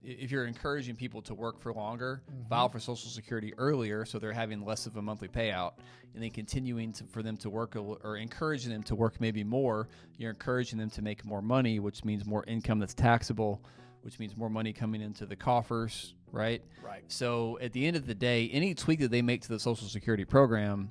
if you're encouraging people to work for longer, file for Social Security earlier, so they're having less of a monthly payout, and then continuing for them to work or encouraging them to work maybe more, you're encouraging them to make more money, which means more income that's taxable, which means more money coming into the coffers, right? Right. So at the end of the day, any tweak that they make to the Social Security program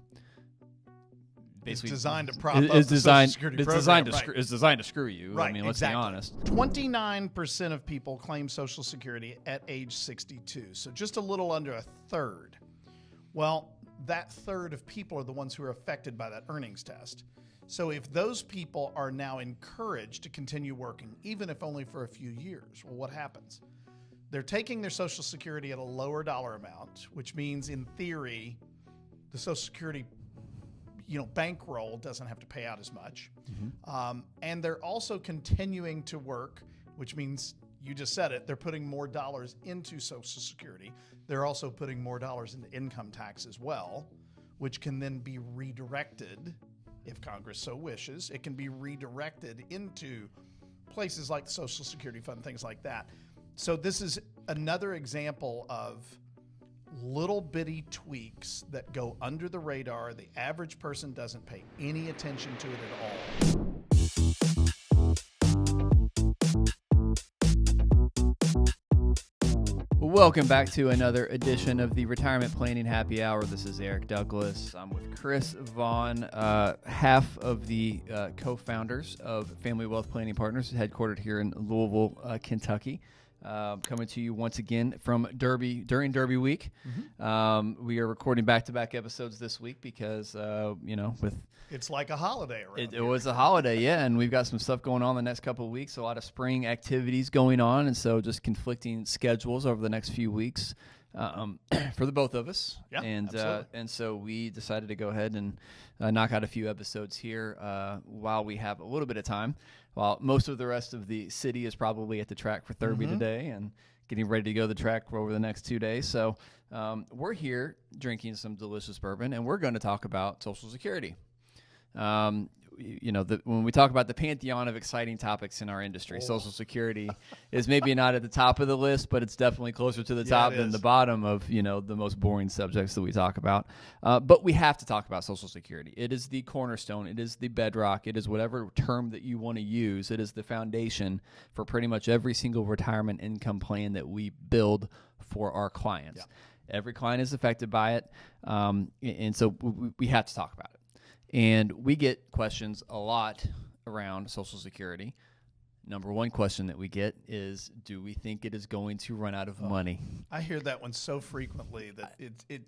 basically It's designed to prop up the Social Security program. It's designed to screw you. Right, I mean, let's be honest. 29% of people claim Social Security at age 62, so just a little under a third. Well, that third of people are the ones who are affected by that earnings test. So if those people are now encouraged to continue working, even if only for a few years, well, what happens? They're taking their Social Security at a lower dollar amount, which means in theory, the Social Security bankroll doesn't have to pay out as much. And they're also continuing to work, which means, you just said it, they're putting more dollars into Social Security. They're also putting more dollars into income tax as well, which can then be redirected, if Congress so wishes. It can be redirected into places like the Social Security Fund, things like that. So this is another example of little bitty tweaks that go under the radar. The average person doesn't pay any attention to it at all. Welcome back to another edition of the Retirement Planning Happy Hour. This is Eric Douglas. I'm with Chris Vaughn, half of the co-founders of Family Wealth Planning Partners, headquartered here in Louisville, Kentucky. Coming to you once again from Derby during Derby week. We are recording back-to-back episodes this week because, it's like a holiday around it here. was a holiday, yeah, and we've got some stuff going on the next couple of weeks, a lot of spring activities going on, and so just conflicting schedules over the next few weeks for the both of us. Yeah, and so we decided to go ahead and knock out a few episodes here while we have a little bit of time, while most of the rest of the city is probably at the track for Derby today and getting ready to go to the track over the next 2 days. So we're here drinking some delicious bourbon, and we're going to talk about Social Security. When we talk about the pantheon of exciting topics in our industry, Social Security is maybe not at the top of the list, but it's definitely closer to the top than the bottom of, the most boring subjects that we talk about. But we have to talk about Social Security. It is the cornerstone. It is the bedrock. It is whatever term that you want to use. It is the foundation for pretty much every single retirement income plan that we build for our clients. Yeah. Every client is affected by it. And so we have to talk about it. And we get questions a lot around Social Security. Number one question that we get is, do we think it is going to run out of money? I hear that one so frequently that it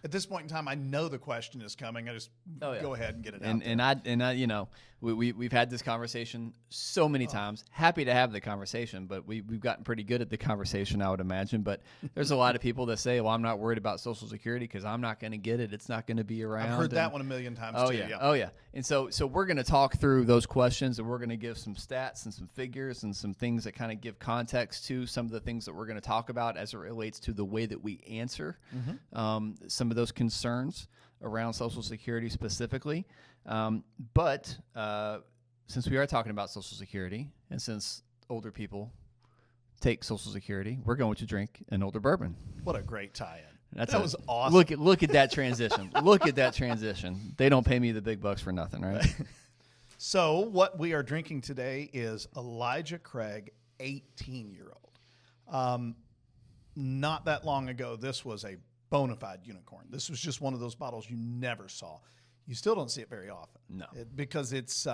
at this point in time, I know the question is coming. I just go ahead and get it out there. We've had this conversation so many times. Happy to have the conversation, but we've gotten pretty good at the conversation, I would imagine. But there's a lot of people that say, well, I'm not worried about Social Security because I'm not going to get it. It's not going to be around. I've heard that one a million times too. Oh, yeah. And so we're going to talk through those questions, and we're going to give some stats and some figures and some things that kind of give context to some of the things that we're going to talk about as it relates to the way that we answer some of those concerns around Social Security specifically. But since we are talking about Social Security, and since older people take Social Security, we're going to drink an older bourbon. What a great tie-in. That was awesome. Look at that transition. Look at that transition. They don't pay me the big bucks for nothing, right? So what we are drinking today is Elijah Craig 18-year-old. Not that long ago, this was a bona fide unicorn. This was just one of those bottles you never saw. You still don't see it very often. No. Because it's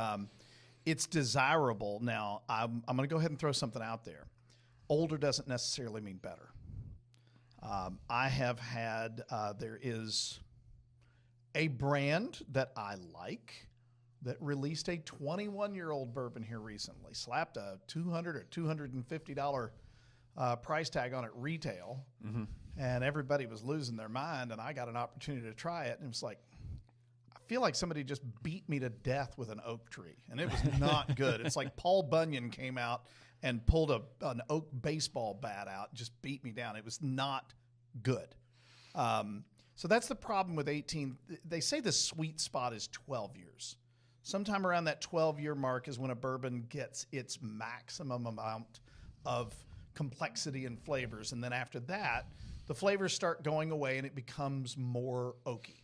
desirable. Now, I'm going to go ahead and throw something out there. Older doesn't necessarily mean better. I have had, there is a brand that I like that released a 21-year-old bourbon here recently, slapped a $200 or $250 price tag on it retail, and everybody was losing their mind, and I got an opportunity to try it, and it was like, I feel like somebody just beat me to death with an oak tree, and it was not good. It's like Paul Bunyan came out and pulled an oak baseball bat out, just beat me down. It was not good. So that's the problem with 18. They say the sweet spot is 12 years. Sometime around that 12-year mark is when a bourbon gets its maximum amount of complexity and flavors. And then after that, the flavors start going away and it becomes more oaky.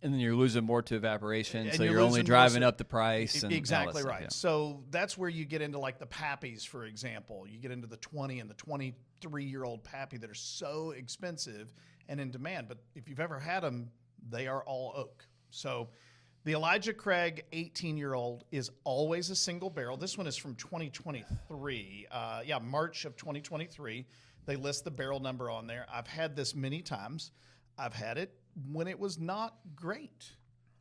And then you're losing more to evaporation, And so you're you're only losing driving more, up the price. And exactly all that right. Stuff, yeah. So that's where you get into like the Pappies, for example. You get into the 20 and the 23-year-old Pappy that are so expensive and in demand. But if you've ever had them, they are all oak. So the Elijah Craig 18-year-old is always a single barrel. This one is from 2023. March of 2023. They list the barrel number on there. I've had this many times. I've had it when it was not great.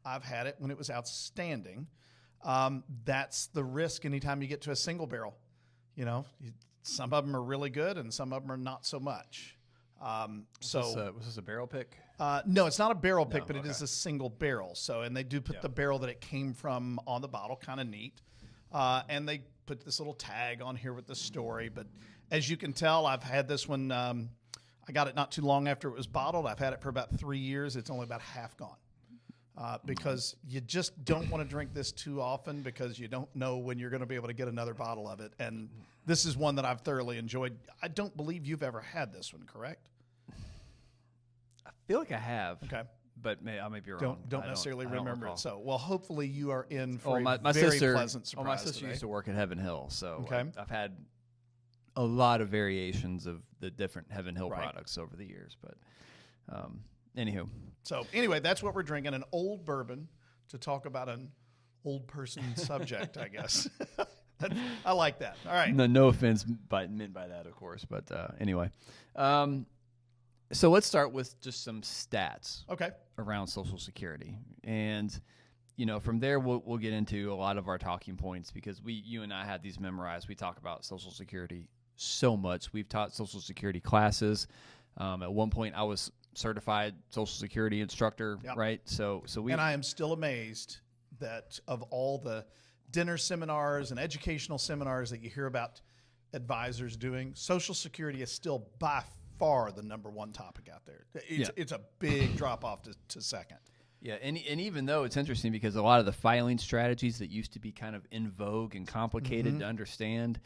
I've had it when it was outstanding. That's the risk anytime you get to a single barrel. Some of them are really good and some of them are not so much. Was this a barrel pick? No, it's not a barrel pick, but okay. it is a single barrel. So, and they do put the barrel that it came from on the bottle, kind of neat. And they put this little tag on here with the story. But as you can tell, I've had this one. I got it not too long after it was bottled. I've had it for about 3 years. It's only about half gone. Because you just don't want to drink this too often because you don't know when you're going to be able to get another bottle of it. And this is one that I've thoroughly enjoyed. I don't believe you've ever had this one, correct? I feel like I have. Okay. But I may be wrong. Don't necessarily remember it. So, well, hopefully you are in for my very sister, pleasant surprise. my sister today. used to work at Heaven Hill, so Okay. I've had a lot of variations of the different Heaven Hill Right. products over the years. But anywho. So anyway, that's what we're drinking, an old bourbon to talk about an old person subject, I guess. I like that. All right. No offense meant by that, of course. But anyway. So let's start with just some stats around Social Security. And, from there we'll get into a lot of our talking points because you and I had these memorized. We talk about Social Security so much. We've taught Social Security classes. At one point I was certified Social Security instructor, right? So and I am still amazed that of all the dinner seminars and educational seminars that you hear about advisors doing, Social Security is still by far the number one topic out there. It's a big drop off to second. Yeah, and even though it's interesting because a lot of the filing strategies that used to be kind of in vogue and complicated to understand,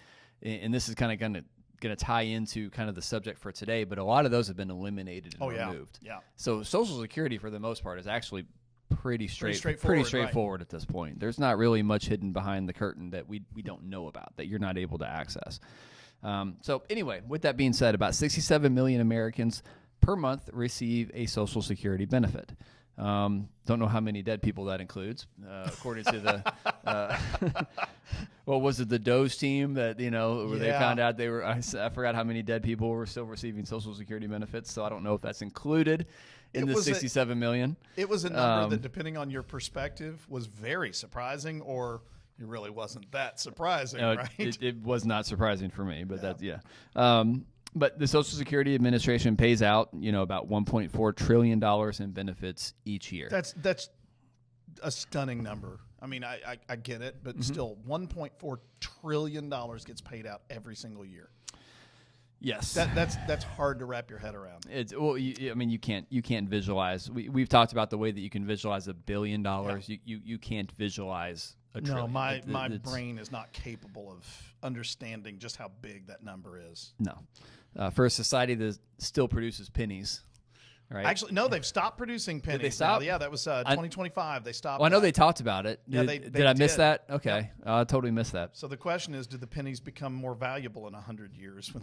and this is kind of going to tie into kind of the subject for today, but a lot of those have been eliminated and removed. Yeah. So Social Security, for the most part, is actually pretty straightforward right. at this point. There's not really much hidden behind the curtain that we don't know about, that you're not able to access. So anyway, with that being said, about 67 million Americans per month receive a Social Security benefit. Don't know how many dead people that includes, according to the what was it, the Doe's team that where they found out they were. I forgot how many dead people were still receiving Social Security benefits, so I don't know if that's included in the 67 million. It was a number that, depending on your perspective, was very surprising, or it really wasn't that surprising, right? It was not surprising for me, but but the Social Security Administration pays out, about $1.4 trillion in benefits each year. That's a stunning number. I mean, I get it, but still, $1.4 trillion gets paid out every single year. Yes, that's hard to wrap your head around. You can't visualize. We've talked about the way that you can visualize $1 billion. Yeah. You can't visualize a trillion. No, my brain is not capable of understanding just how big that number is. No. For a society that still produces pennies, right? Actually, no, they've stopped producing pennies. Did they stop? Now. Yeah, that was 2025. They stopped. Well, I know they talked about it. Yeah, did I miss that? Okay, I totally missed that. So the question is, do the pennies become more valuable in 100 years for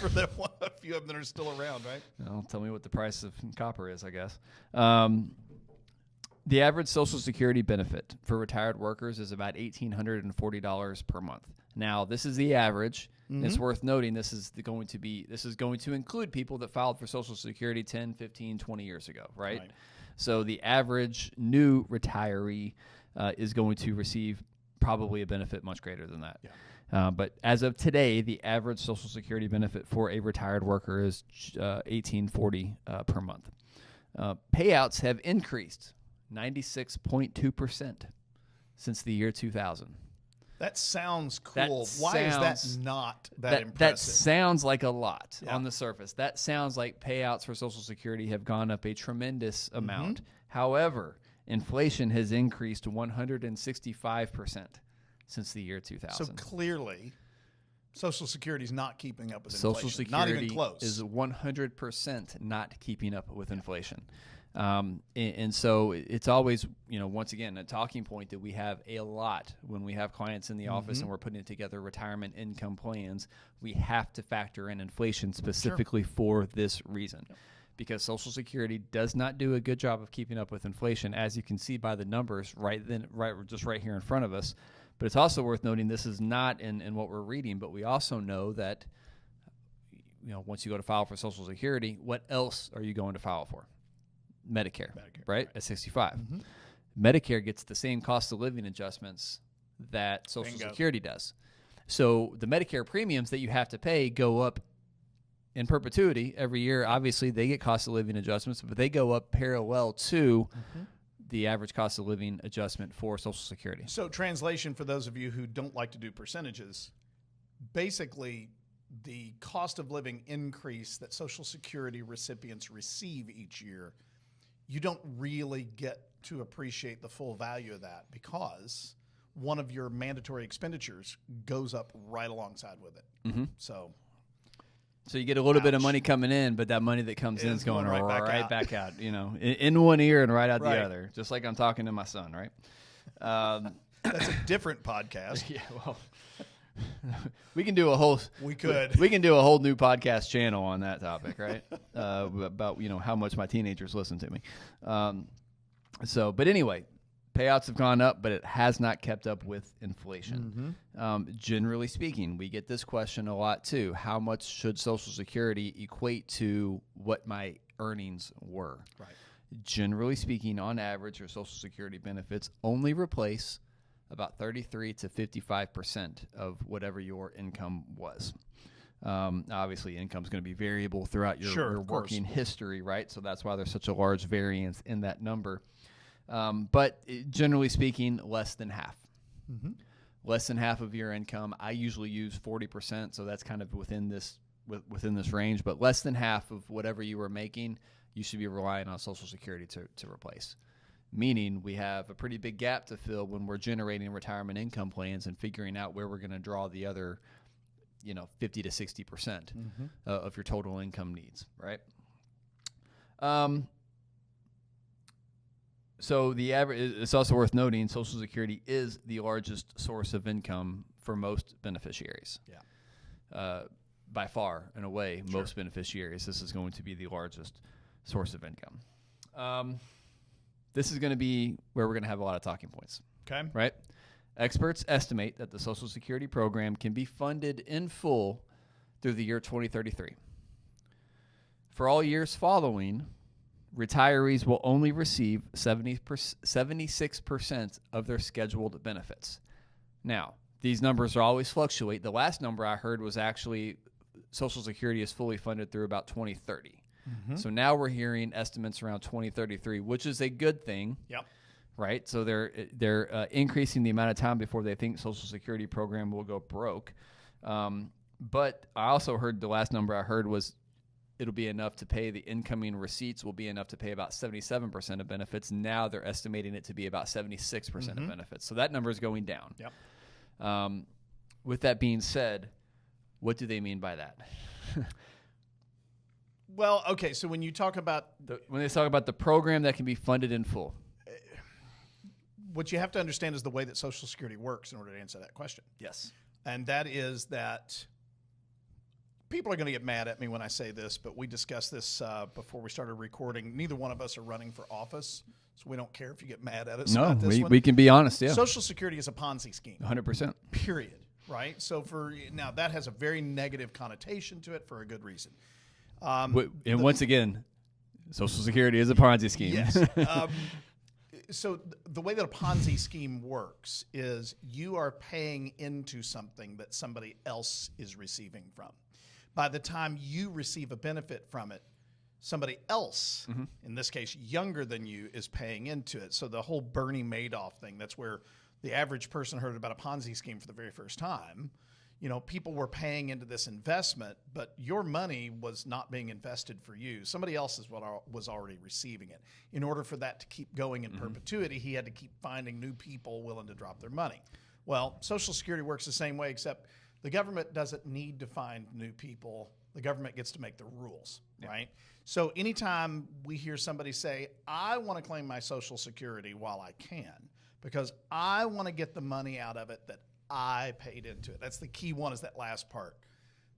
a few of them that are still around, right? Well, tell me what the price of copper is, I guess. The average Social Security benefit for retired workers is about $1,840 per month. Now, this is the average. It's worth noting this is going to include people that filed for Social Security 10, 15, 20 years ago, right? So the average new retiree is going to receive probably a benefit much greater than that. Yeah. But as of today, the average Social Security benefit for a retired worker is $1,840 per month. Payouts have increased 96.2% since the year 2000. That sounds cool. Why is that not that impressive? That sounds like a lot on the surface. That sounds like payouts for Social Security have gone up a tremendous amount. However, inflation has increased 165% since the year 2000. So clearly, Social Security is not keeping up with Social inflation. Security Not even close. is 100% not keeping up with inflation. And so it's always, once again, a talking point that we have a lot when we have clients in the office and we're putting together retirement income plans. We have to factor in inflation specifically for this reason. Yep. Because Social Security does not do a good job of keeping up with inflation, as you can see by the numbers right here in front of us. But it's also worth noting this is not in what we're reading, but we also know that once you go to file for Social Security, what else are you going to file for? Medicare, right? At 65. Mm-hmm. Medicare gets the same cost of living adjustments that Social Security does. So the Medicare premiums that you have to pay go up in perpetuity every year. Obviously, they get cost of living adjustments, but they go up parallel to the average cost of living adjustment for Social Security. So translation for those of you who don't like to do percentages, basically the cost of living increase that Social Security recipients receive each year, you don't really get to appreciate the full value of that because one of your mandatory expenditures goes up right alongside with it. Mm-hmm. So you get a little bit of money coming in, but that money that comes in is going right back out. In one ear and right out the other, just like I'm talking to my son, right? That's a different podcast. Yeah, well, we can do a whole we can do a whole new podcast channel on that topic, right? About how much my teenagers listen to me. But anyway, payouts have gone up, but it has not kept up with inflation. Mm-hmm. Generally speaking, we get this question a lot too. How much should Social Security equate to what my earnings were? Right. Generally speaking, on average, your Social Security benefits only replace about 33 to 55% of whatever your income was. Obviously, income is going to be variable throughout your working history, right? So that's why there's such a large variance in that number. But generally speaking, less than half. Mm-hmm. Less than half of your income. I usually use 40%, so that's kind of within this range. But less than half of whatever you were making, you should be relying on Social Security to replace. Meaning we have a pretty big gap to fill when we're generating retirement income plans and figuring out where we're going to draw the other, 50 to 60% of your total income needs, right? So the average. It's also worth noting Social Security is the largest source of income for most beneficiaries. Yeah. By far and away, most beneficiaries, this is going to be the largest source of income. This is going to be where we're going to have a lot of talking points. Okay. Right? Experts estimate that the Social Security program can be funded in full through the year 2033. For all years following, retirees will only receive 76% of their scheduled benefits. Now, these numbers will always fluctuate. The last number I heard was actually Social Security is fully funded through about 2030. Mm-hmm. So now we're hearing estimates around 2033, which is a good thing. Yep. Right? So they're increasing the amount of time before they think Social Security program will go broke. But I also heard the last number I heard was it'll be enough to pay the incoming receipts will be enough to pay about 77% of benefits. Now they're estimating it to be about 76% of benefits. So that number is going down. Yep. With that being said, what do they mean by that? Well, okay, so when you talk about when they talk about the program that can be funded in full, what you have to understand is the way that Social Security works in order to answer that question. Yes. And that is that people are going to get mad at me when I say this, but we discussed this before we started recording. Neither one of us are running for office, so we don't care if you get mad at us about this one. We can be honest, yeah. Social Security is a Ponzi scheme. 100%. Period. Right? So now that has a very negative connotation to it for a good reason. Once again, Social Security is a Ponzi scheme. Yes. So the way that a Ponzi scheme works is you are paying into something that somebody else is receiving from. By the time you receive a benefit from it, somebody else, in this case younger than you, is paying into it. So the whole Bernie Madoff thing, that's where the average person heard about a Ponzi scheme for the very first time. People were paying into this investment, but your money was not being invested for you. Somebody else was already receiving it. In order for that to keep going in perpetuity, he had to keep finding new people willing to drop their money. Well, Social Security works the same way, except The government doesn't need to find new people. The government gets to make the rules, right? So anytime we hear somebody say, I want to claim my Social Security while I can, because I want to get the money out of it that I paid into it. That's the key one, is that last part.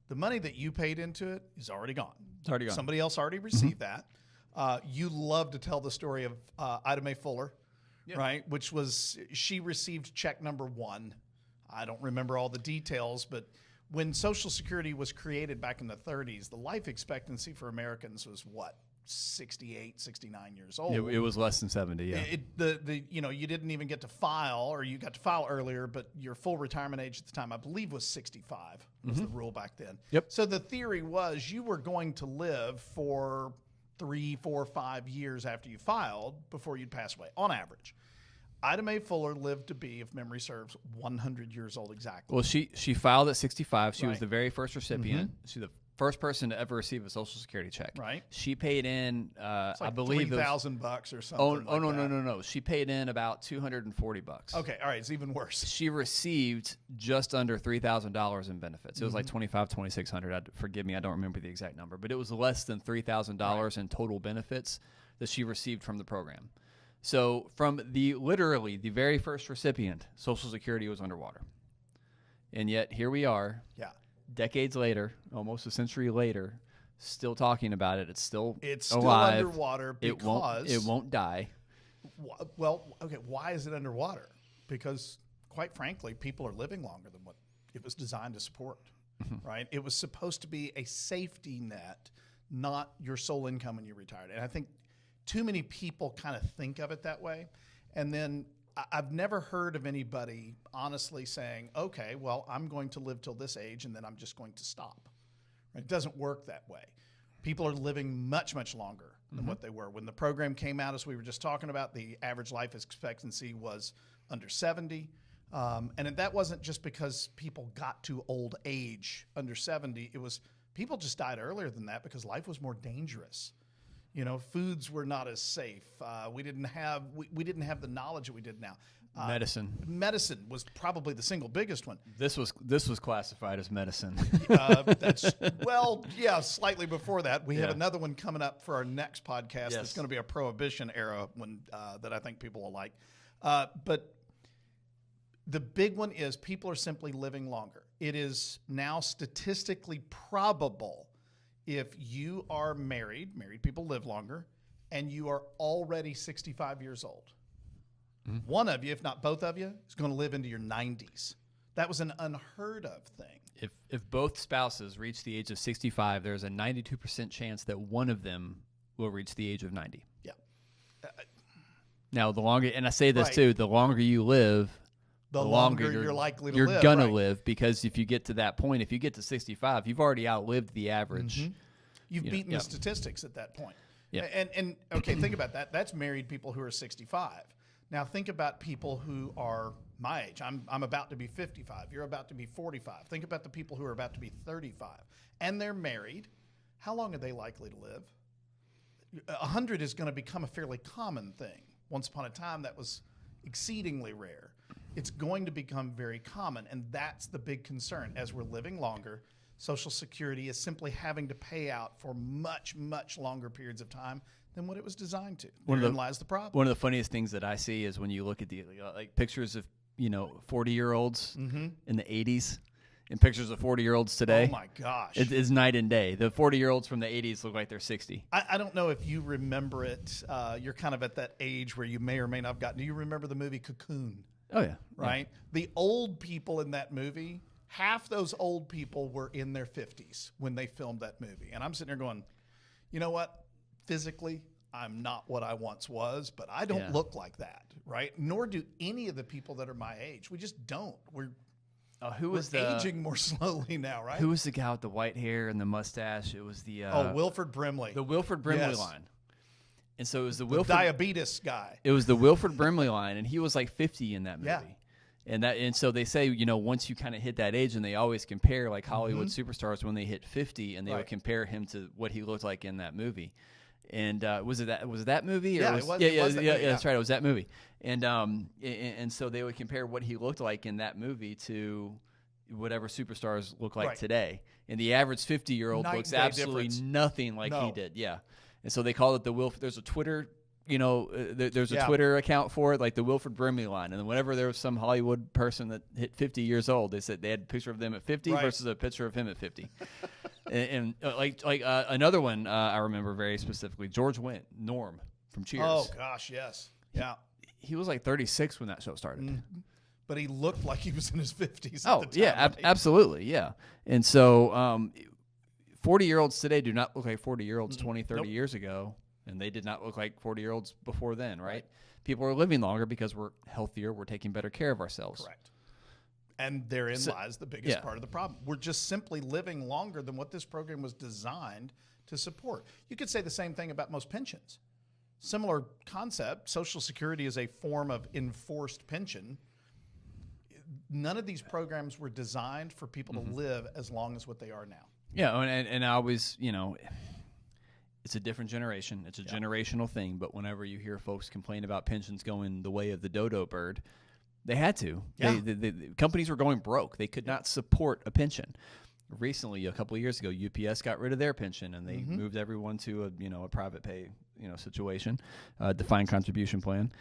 The money that you paid into it is already gone. It's already gone. Somebody else already received that. You love to tell the story of Ida Mae Fuller, right? Which was, she received check number 1. I don't remember all the details, but when Social Security was created back in the 30s, the life expectancy for Americans was what? 68, 69 years old. It was less than 70, yeah. You didn't even get to file, or you got to file earlier, but your full retirement age at the time, I believe, was 65 was the rule back then. Yep. So the theory was you were going to live for 3, 4, 5 years after you filed before you'd pass away, on average. Ida Mae Fuller lived to be, if memory serves, 100 years old exactly. Well, she filed at 65. She was the very first recipient. She's the first person to ever receive a Social Security check. Right. She paid in, it's like I believe, $3,000 or something. No. She paid in about $240. Okay, all right, it's even worse. She received just under $3,000 in benefits. It was like $2,600. Forgive me, I don't remember the exact number, but it was less than $3,000 in total benefits that she received from the program. So from literally the very first recipient, Social Security was underwater. And yet here we are, decades later, almost a century later, still talking about it. It's still alive. Underwater because it won't die. Well, okay, why is it underwater? Because quite frankly, people are living longer than what it was designed to support, right? It was supposed to be a safety net, not your sole income when you're retired. And I think too many people kind of think of it that way. And then I've never heard of anybody honestly saying, okay, well, I'm going to live till this age and then I'm just going to stop. It doesn't work that way. People are living much, much longer than what they were. When the program came out, as we were just talking about, the average life expectancy was under 70. And that wasn't just because people got to old age under 70. It was people just died earlier than that because life was more dangerous. You know, foods were not as safe. We didn't have the knowledge that we did now. Medicine was probably the single biggest one. This was classified as medicine. Slightly before that. We have another one coming up for our next podcast. That's going to be a prohibition era one that I think people will like. But the big one is people are simply living longer. It is now statistically probable, if you are married people live longer, and you are already 65 years old, one of you, if not both of you, is going to live into your 90s. That was an unheard of thing. If both spouses reach the age of 65, there's a 92% chance that one of them will reach the age of 90. Yeah. Now, the longer, and I say this too, the longer you live, the longer you're likely to live. You're going to live, because if you get to that point, if you get to 65, you've already outlived the average. You've beaten the statistics at that point. Yeah. And okay, think about that. That's married people who are 65. Now think about people who are my age. I'm about to be 55. You're about to be 45. Think about the people who are about to be 35. And they're married. How long are they likely to live? 100 is going to become a fairly common thing. Once upon a time, that was exceedingly rare. It's going to become very common, and that's the big concern. As we're living longer, Social Security is simply having to pay out for much, much longer periods of time than what it was designed to. Therein lies the problem. One of the funniest things that I see is when you look at the pictures of 40-year-olds in the 80s and pictures of 40-year-olds today. Oh my gosh, it's night and day. The 40-year-olds from the 80s look like they're 60. I don't know if you remember it. You're kind of at that age where you may or may not have gotten. Do you remember the movie Cocoon? Oh yeah, right. Yeah. The old people in that movie. Half those old people were in their 50s when they filmed that movie. And I'm sitting there going, you know what? Physically, I'm not what I once was, but I don't look like that, right? Nor do any of the people that are my age. We just don't. We're aging more slowly now, right? Who was the guy with the white hair and the mustache? It was the Wilford Brimley. The Wilford Brimley line. And so it was the diabetes guy. It was the Wilford Brimley line, and he was like 50 in that movie. Yeah. And so they say, once you kind of hit that age, and they always compare like Hollywood superstars when they hit 50, and they would compare him to what he looked like in that movie. And was it that movie? Or yeah, it was. That's right. It was that movie. And so they would compare what he looked like in that movie to whatever superstars look like Right. today. And the average 50-year-old Night looks and day absolutely difference. nothing like he No. did. Yeah. And so they call it the Wilford. There's a Twitter, there's a Yeah. Twitter account for it, like the Wilford Brimley line. And then whenever there was some Hollywood person that hit 50 years old, they said they had a picture of them at 50 Right. versus a picture of him at 50. and another one I remember very specifically, George Wendt, Norm from Cheers. Oh gosh, yes, yeah. He was like 36 when that show started. But he looked like he was in his 50s. Oh, at the time, yeah, right? absolutely, yeah. And so 40-year-olds today do not look like 40-year-olds 20, 30 Nope. years ago, and they did not look like 40-year-olds before then, right? People are living longer because we're healthier, we're taking better care of ourselves. Correct. And therein lies the biggest yeah. part of the problem. We're just simply living longer than what this program was designed to support. You could say the same thing about most pensions. Similar concept. Social Security is a form of enforced pension. None of these programs were designed for people to live as long as what they are now. Yeah, and I always, it's a different generation. It's a generational thing. But whenever you hear folks complain about pensions going the way of the dodo bird, they had to. Yeah. The companies were going broke. They could not support a pension. Recently, a couple of years ago, UPS got rid of their pension and they moved everyone to a private pay situation, defined contribution plan.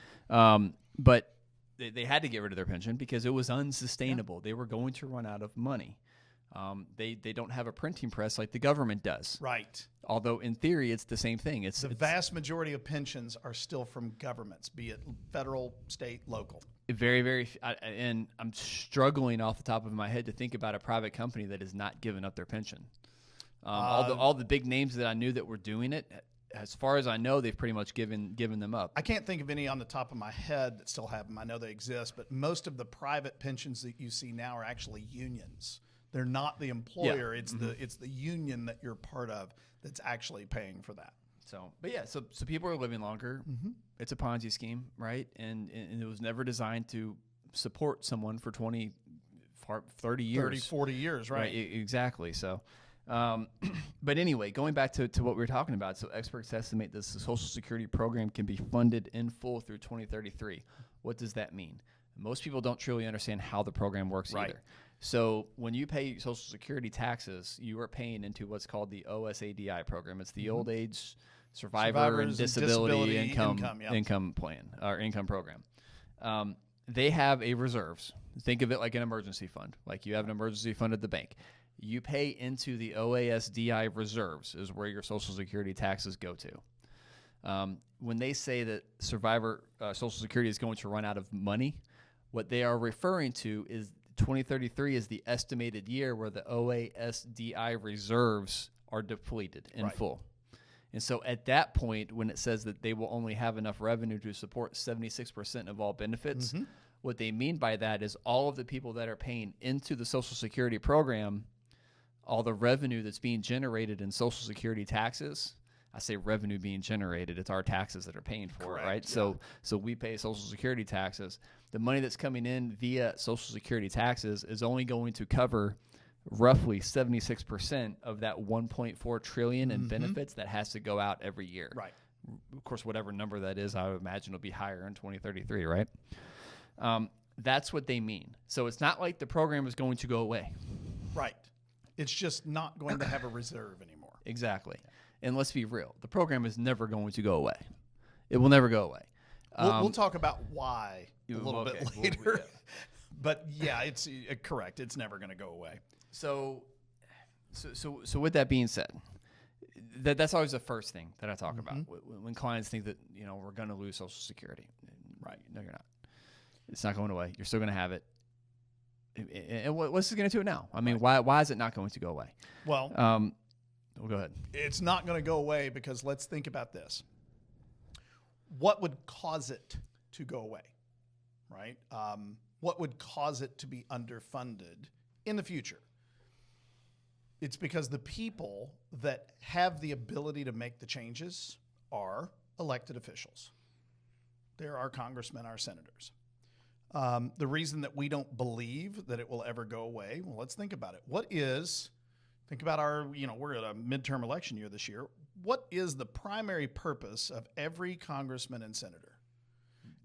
But they had to get rid of their pension because it was unsustainable. Yeah. They were going to run out of money. They don't have a printing press like the government does. Right. Although in theory it's the same thing. It's the vast majority of pensions are still from governments, be it federal, state, local. Very, very, and I'm struggling off the top of my head to think about a private company that has not given up their pension. All the big names that I knew that were doing it, as far as I know, they've pretty much given them up. I can't think of any on the top of my head that still have them. I know they exist, but most of the private pensions that you see now are actually unions. They're not the employer. Yeah. It's the union that you're part of that's actually paying for that. So people are living longer. It's a Ponzi scheme, right? And it was never designed to support someone for 20, 30 years. 30, 40 years, right? Exactly. So, but anyway, going back to what we were talking about. So experts estimate this the Social Security program can be funded in full through 2033. What does that mean? Most people don't truly understand how the program works either. So when you pay Social Security taxes, you are paying into what's called the OSADI program. It's the Old Age Survivor and Disability Income Plan or income program. They have a reserves. Think of it like an emergency fund. Like you have an emergency fund at the bank. You pay into the OASDI reserves is where your Social Security taxes go to. When they say that Social Security is going to run out of money, what they are referring to is 2033 is the estimated year where the OASDI reserves are depleted in full. And so at that point, when it says that they will only have enough revenue to support 76% of all benefits, what they mean by that is all of the people that are paying into the Social Security program, all the revenue that's being generated in Social Security taxes. I say revenue being generated, it's our taxes that are paying for it, right? Yeah. So we pay Social Security taxes. The money that's coming in via Social Security taxes is only going to cover roughly 76% of that 1.4 trillion in benefits that has to go out every year. Right. Of course, whatever number that is, I would imagine will be higher in 2033, right? That's what they mean. So it's not like the program is going to go away. Right. It's just not going to have a reserve anymore. Exactly. And let's be real. The program is never going to go away. It will never go away. We'll talk about why a little bit later. But yeah, it's correct. It's never going to go away. So with that being said, that's always the first thing that I talk about when clients think that we're going to lose Social Security. Right? No, you're not. It's not going away. You're still going to have it. And what's it going to do now? I mean, why is it not going to go away? Well, go ahead. It's not going to go away because let's think about this. What would cause it to go away? Right? What would cause it to be underfunded in the future? It's because the people that have the ability to make the changes are elected officials. They're our congressmen, our senators. The reason that we don't believe that it will ever go away, well, let's think about it. Think about we're at a midterm election year this year. What is the primary purpose of every congressman and senator?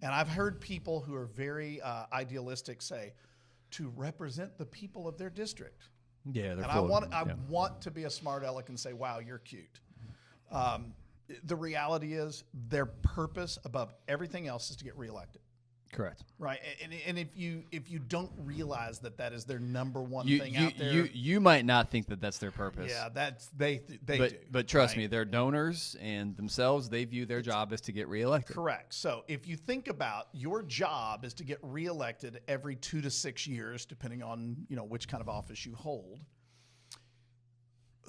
And I've heard people who are very idealistic say, to represent the people of their district. Yeah, they're and I want to be a smart aleck and say, wow, you're cute. The reality is their purpose above everything else is to get reelected. Correct. Right. And if you don't realize that is their number one thing out there. You might not think that that's their purpose. Yeah, they do. But trust me, their donors and themselves, they view their job as to get reelected. Correct. So if you think about your job is to get reelected every 2 to 6 years, depending on, which kind of office you hold,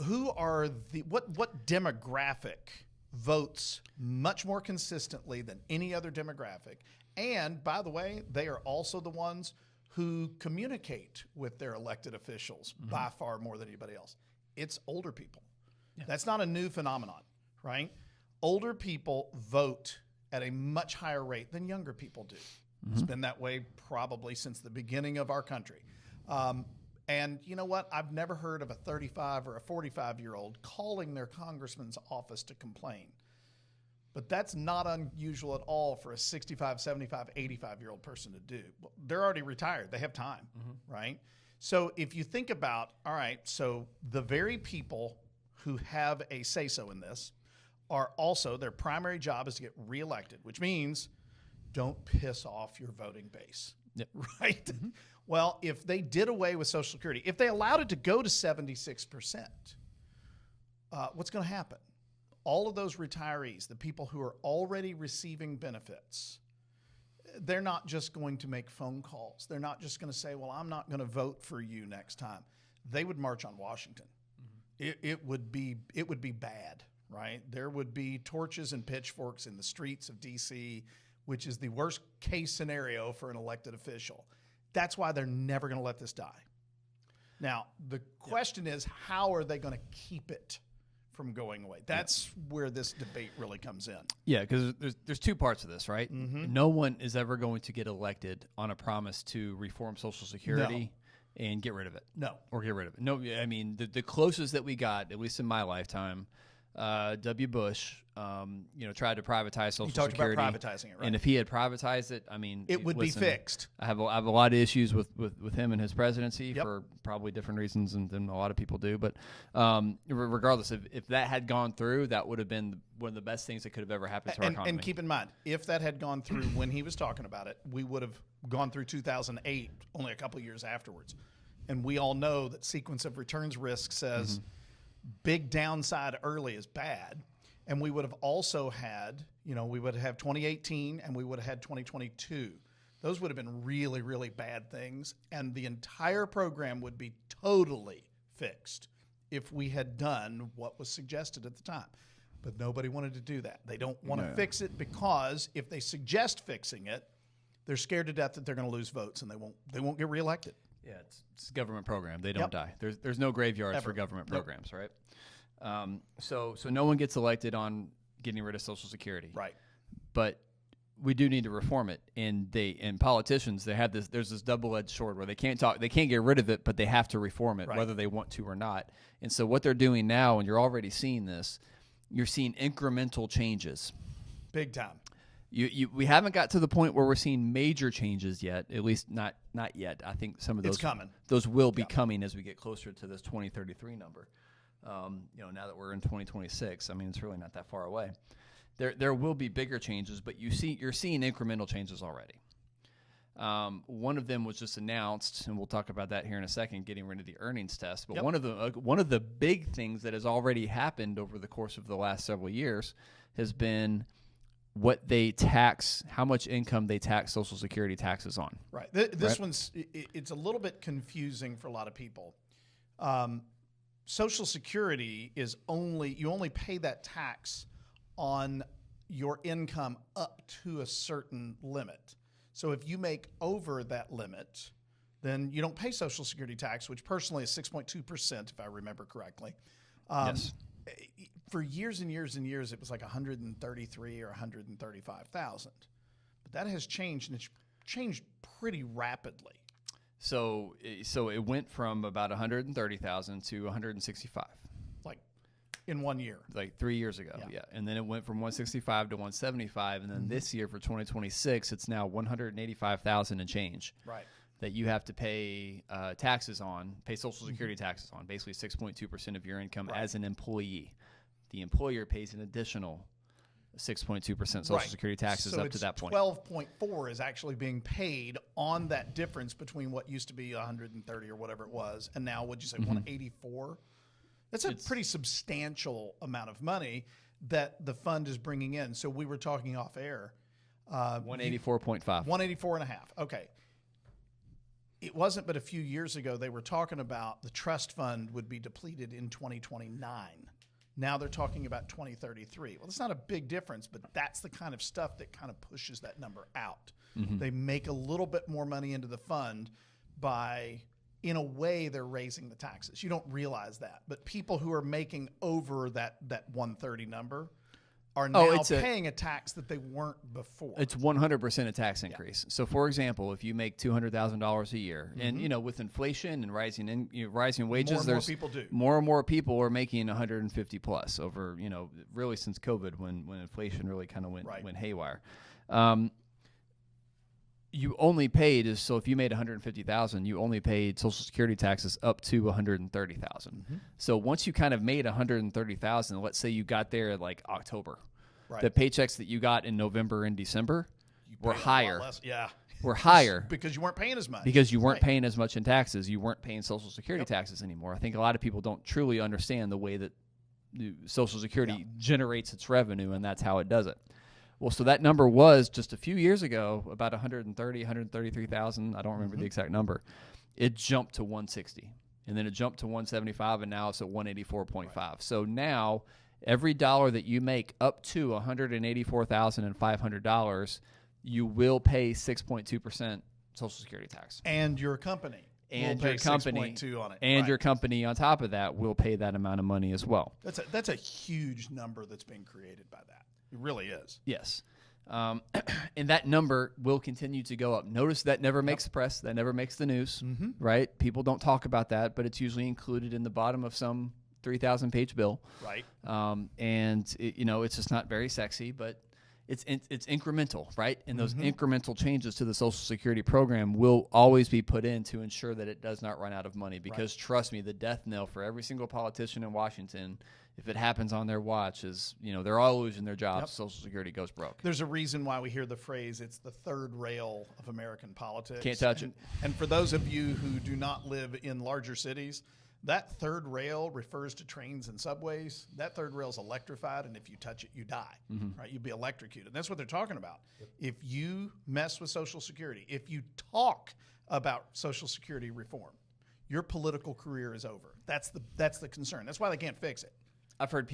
who are what demographic votes much more consistently than any other demographic? And by the way, they are also the ones who communicate with their elected officials by far more than anybody else. It's older people. Yeah. That's not a new phenomenon, right? Older people vote at a much higher rate than younger people do. It's been that way probably since the beginning of our country. And you know what? I've never heard of a 35 or a 45-year-old calling their congressman's office to complain. But that's not unusual at all for a 65, 75, 85-year-old person to do. Well, they're already retired. They have time, right? So if you think about, all right, so the very people who have a say-so in this are also, their primary job is to get reelected, which means don't piss off your voting base, right? Well, if they did away with Social Security, if they allowed it to go to 76%, what's going to happen? All of those retirees, the people who are already receiving benefits, they're not just going to make phone calls. They're not just going to say, well, I'm not going to vote for you next time. They would march on Washington. It would be bad, right? There would be torches and pitchforks in the streets of D.C., which is the worst case scenario for an elected official. That's why they're never going to let this die. Now, the question is, how are they going to keep it from going away? That's where this debate really comes in. Yeah, because there's two parts of this, right? No one is ever going to get elected on a promise to reform Social Security and get rid of it. Or get rid of it. No, I mean, the closest that we got, at least in my lifetime, W. Bush, tried to privatize Social Security. He talked about privatizing it, right? And if he had privatized it, I mean, it would be fixed. I have a lot of issues with him and his presidency for probably different reasons than a lot of people do. But regardless, if that had gone through, that would have been one of the best things that could have ever happened to our economy. And keep in mind, if that had gone through when he was talking about it, we would have gone through 2008 only a couple of years afterwards. And we all know that sequence of returns risk says big downside early is bad. And we would have also had, we would have 2018 and we would have had 2022. Those would have been really, really bad things. And the entire program would be totally fixed if we had done what was suggested at the time. But nobody wanted to do that. They don't want to fix it because if they suggest fixing it, they're scared to death that they're going to lose votes and they won't get reelected. Yeah, it's a government program. They don't die. There's no graveyards for government programs, right? So no one gets elected on getting rid of Social Security, right? But we do need to reform it, and politicians there's this double-edged sword where they can't get rid of it, but they have to reform it whether they want to or not. And so what they're doing now, and you're already seeing this, you're seeing incremental changes, big time. We haven't got to the point where we're seeing major changes yet, at least not yet. I think some of those coming. Those will be coming as we get closer to this 2033 number. Now that we're in 2026, I mean, it's really not that far away. There will be bigger changes, but you're seeing incremental changes already. One of them was just announced, and we'll talk about that here in a second, getting rid of the earnings test. But one of the big things that has already happened over the course of the last several years has been what they tax, how much income they tax Social Security taxes on. Right. This one's it's a little bit confusing for a lot of people. Social Security is you only pay that tax on your income up to a certain limit. So if you make over that limit, then you don't pay Social Security tax, which personally is 6.2%, if I remember correctly. Yes. For years and years and years, it was like 133 or 135,000. But that has changed, and it's changed pretty rapidly. So it went from about 130,000 to 165. Like in 1 year. Like 3 years ago, yeah. And then it went from 165 to 175, and then this year for 2026, it's now 185,000 and change. Right. that you have to pay taxes on, pay Social Security taxes on, basically 6.2% of your income as an employee. The employer pays an additional 6.2% Social Security taxes up to that point. 12.4 is actually being paid on that difference between what used to be 130 or whatever it was, and now, what'd you say, 184? That's a pretty substantial amount of money that the fund is bringing in. So we were talking off air. 184.5. 184.5. Okay. It wasn't but a few years ago they were talking about the trust fund would be depleted in 2029. Now they're talking about 2033. Well, that's not a big difference, but that's the kind of stuff that kind of pushes that number out. They make a little bit more money into the fund by, in a way, they're raising the taxes. You don't realize that. But people who are making over that 130 number are now paying a tax that they weren't before. It's 100% a tax increase. So, for example, if you make $200,000 a year, and with inflation and rising wages, more and more people are making 150 plus over really since COVID when inflation really kind of went haywire. You only paid so if you made $150,000, you only paid Social Security taxes up to $130,000. So once you kind of made $130,000, let's say you got there like October, the paychecks that you got in November and December were higher. Were higher because you weren't paying as much. Because you weren't paying as much in taxes. You weren't paying Social Security taxes anymore. I think a lot of people don't truly understand the way that Social Security generates its revenue, and that's how it does it. Well, so that number was just a few years ago about 133,000. I don't remember the exact number. It jumped to 160, and then it jumped to 175, and now it's at 184.5. So now every dollar that you make up to $184,500, you will pay 6.2% Social Security tax. And your company. And will your pay company 6.2 on it. And your company on top of that will pay that amount of money as well. That's a huge number that's being created by that. It really is. Yes. And that number will continue to go up. Notice that never makes press. That never makes the news, right? People don't talk about that, but it's usually included in the bottom of some 3,000-page bill. Right. And, it's just not very sexy, but it's incremental, right? And those incremental changes to the Social Security program will always be put in to ensure that it does not run out of money. Because trust me, the death knell for every single politician in Washington, if it happens on their watch, is they're all losing their jobs. Social Security goes broke. There's a reason why we hear the phrase, it's the third rail of American politics. Can't touch it. And for those of you who do not live in larger cities, that third rail refers to trains and subways. That third rail is electrified, and if you touch it, you die. Right? You'll be electrocuted. That's what they're talking about. If you mess with Social Security, if you talk about Social Security reform, your political career is over. That's the concern. That's why they can't fix it. I've heard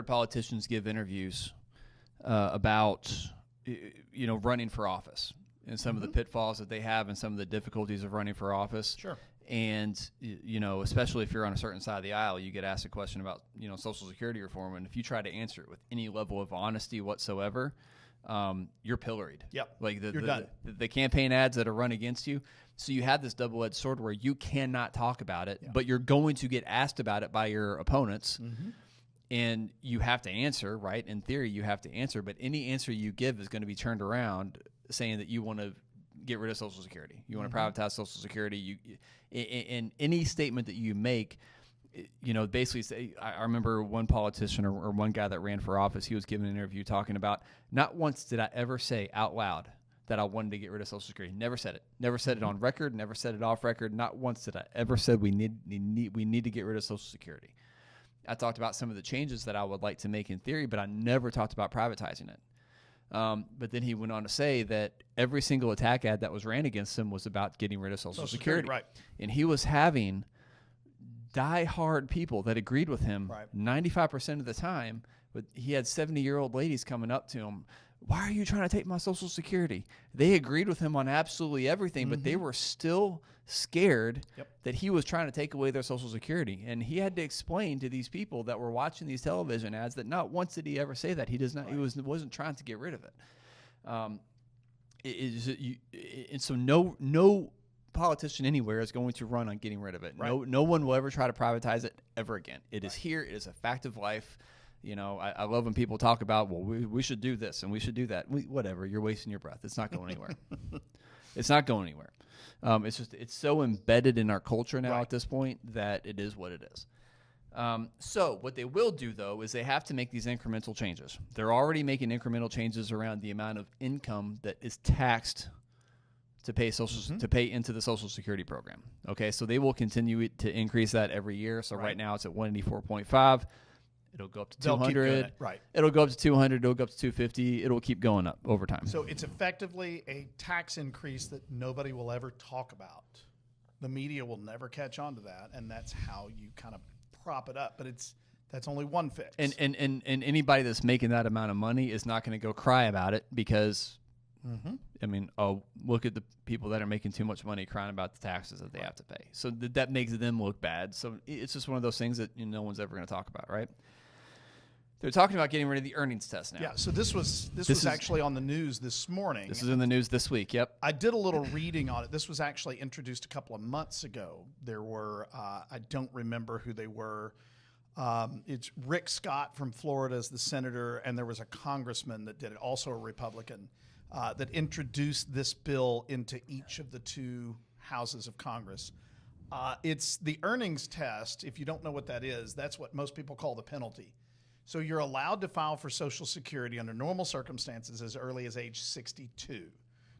politicians give interviews about running for office and some of the pitfalls that they have and some of the difficulties of running for office. Sure. And especially if you're on a certain side of the aisle, you get asked a question about Social Security reform, and if you try to answer it with any level of honesty whatsoever, you're pilloried. Yep. Like you're done. The campaign ads that are run against you. So you have this double-edged sword where you cannot talk about it, but you're going to get asked about it by your opponents. And you have to answer, right? In theory, you have to answer, but any answer you give is going to be turned around saying that you want to get rid of Social Security. You want to privatize Social Security. In any statement that you make, basically say, I remember one politician or one guy that ran for office, he was giving an interview talking about, not once did I ever say out loud that I wanted to get rid of Social Security. Never said it. Never said it on record, never said it off record. Not once did I ever said we need to get rid of Social Security. I talked about some of the changes that I would like to make in theory, but I never talked about privatizing it. But then he went on to say that every single attack ad that was ran against him was about getting rid of Social Security. Right. And he was having die-hard people that agreed with him 95% of the time. But he had 70-year-old ladies coming up to him, why are you trying to take my Social Security? They agreed with him on absolutely everything, but they were still scared that he was trying to take away their Social Security. And he had to explain to these people that were watching these television ads that not once did he ever say that. He does not. He wasn't trying to get rid of it. And so no politician anywhere is going to run on getting rid of it. Right. No one will ever try to privatize it ever again. It is here. It is a fact of life. I love when people talk about, well, we should do this and we should do that. Whatever. You're wasting your breath. It's not going anywhere. It's not going anywhere. It's so embedded in our culture now Right. at this point that it is what it is. So what they will do, though, is they have to make these incremental changes. They're already making incremental changes around the amount of income that is taxed to pay to pay into the Social Security program. Okay, so they will continue to increase that every year. So right now it's at 184.5. It'll go up to 200. Right. It'll go up to 200. It'll go up to 250. It'll keep going up over time. So it's effectively a tax increase that nobody will ever talk about. The media will never catch on to that, and that's how you kind of prop it up. But that's only one fix. And anybody that's making that amount of money is not going to go cry about it because, I mean, look at the people that are making too much money crying about the taxes that they have to pay. So that makes them look bad. So it's just one of those things that no one's ever going to talk about, right? They're talking about getting rid of the earnings test now. Yeah, so this was actually on the news this morning. This is in the news this week, yep. I did a little reading on it. This was actually introduced a couple of months ago. There were, I don't remember who they were. It's Rick Scott from Florida as the senator, and there was a congressman that did it, also a Republican, that introduced this bill into each of the two houses of Congress. It's the earnings test. If you don't know what that is, that's what most people call the penalty. So you're allowed to file for Social Security under normal circumstances as early as age 62.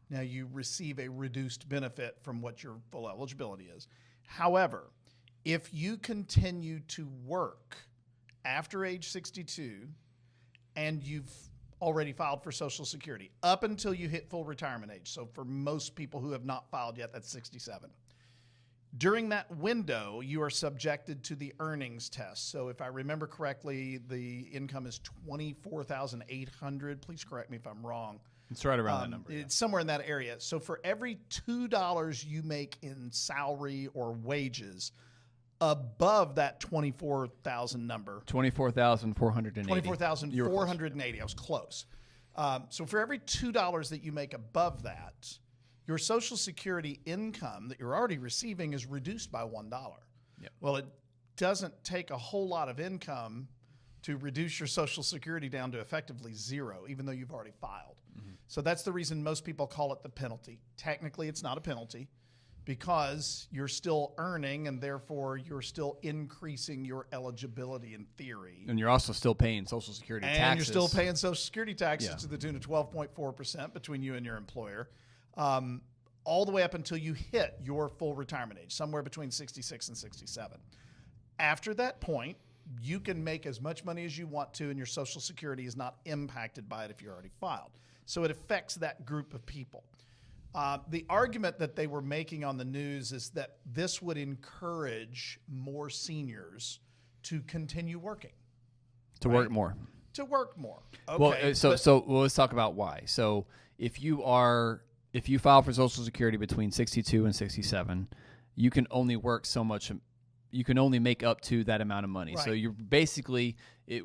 Now you receive a reduced benefit from what your full eligibility is. However, if you continue to work after age 62 and you've already filed for Social Security up until you hit full retirement age, so for most people who have not filed yet, that's 67. During that window, you are subjected to the earnings test. So if I remember correctly, the income is $24,800. Please correct me if I'm wrong. It's right around that number. It's somewhere in that area. So for every $2 you make in salary or wages, above that 24,000 number. 24,480. 24,480. I was close. So for every $2 that you make above that, your Social Security income that you're already receiving is reduced by $1. Yep. Well, it doesn't take a whole lot of income to reduce your Social Security down to effectively zero, even though you've already filed. So that's the reason most people call it the penalty. Technically, it's not a penalty because you're still earning and therefore you're still increasing your eligibility in theory. And you're also still paying Social Security taxes. And you're still paying Social Security taxes to the tune of 12.4% between you and your employer. All the way up until you hit your full retirement age, somewhere between 66 and 67. After that point, you can make as much money as you want to, and your Social Security is not impacted by it if you're already filed. So it affects that group of people. The argument that they were making on the news is that this would encourage more seniors to continue working. To work more. To work more. Okay. Well, so let's talk about why. So if you file for Social Security between 62 and 67, you can only work so much. You can only make up to that amount of money. Right. So you're basically,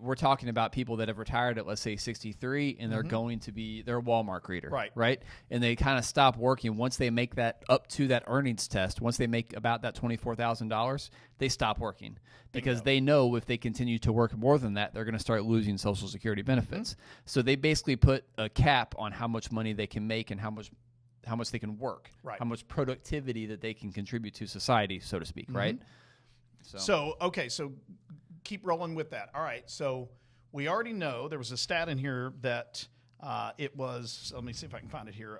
we're talking about people that have retired at, let's say, 63, and they're going to be, they're a Walmart greeter. Right. And they kind of stop working once they make that up to that earnings test. Once they make about that $24,000, they stop working because they know if they continue to work more than that, they're going to start losing Social Security benefits. So they basically put a cap on how much money they can make and how much they can work, how much productivity that they can contribute to society, so to speak, right? So keep rolling with that. All right, so we already know there was a stat in here that it was, let me see if I can find it here,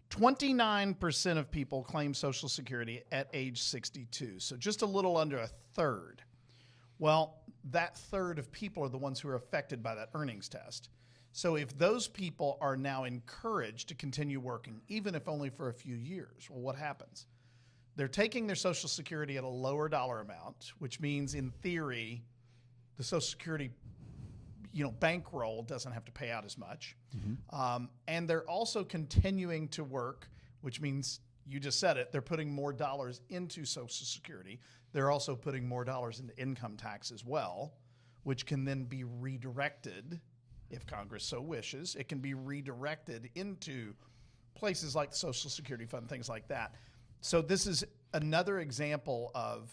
29% of people claim Social Security at age 62, so just a little under a third. Well, that third of people are the ones who are affected by that earnings test. So if those people are now encouraged to continue working, even if only for a few years, well, what happens? They're taking their Social Security at a lower dollar amount, which means in theory, the Social Security, bankroll doesn't have to pay out as much. And they're also continuing to work, which means, you just said it, they're putting more dollars into Social Security. They're also putting more dollars into income tax as well, which can then be redirected, if Congress so wishes. It can be redirected into places like the Social Security Fund, things like that. So this is another example of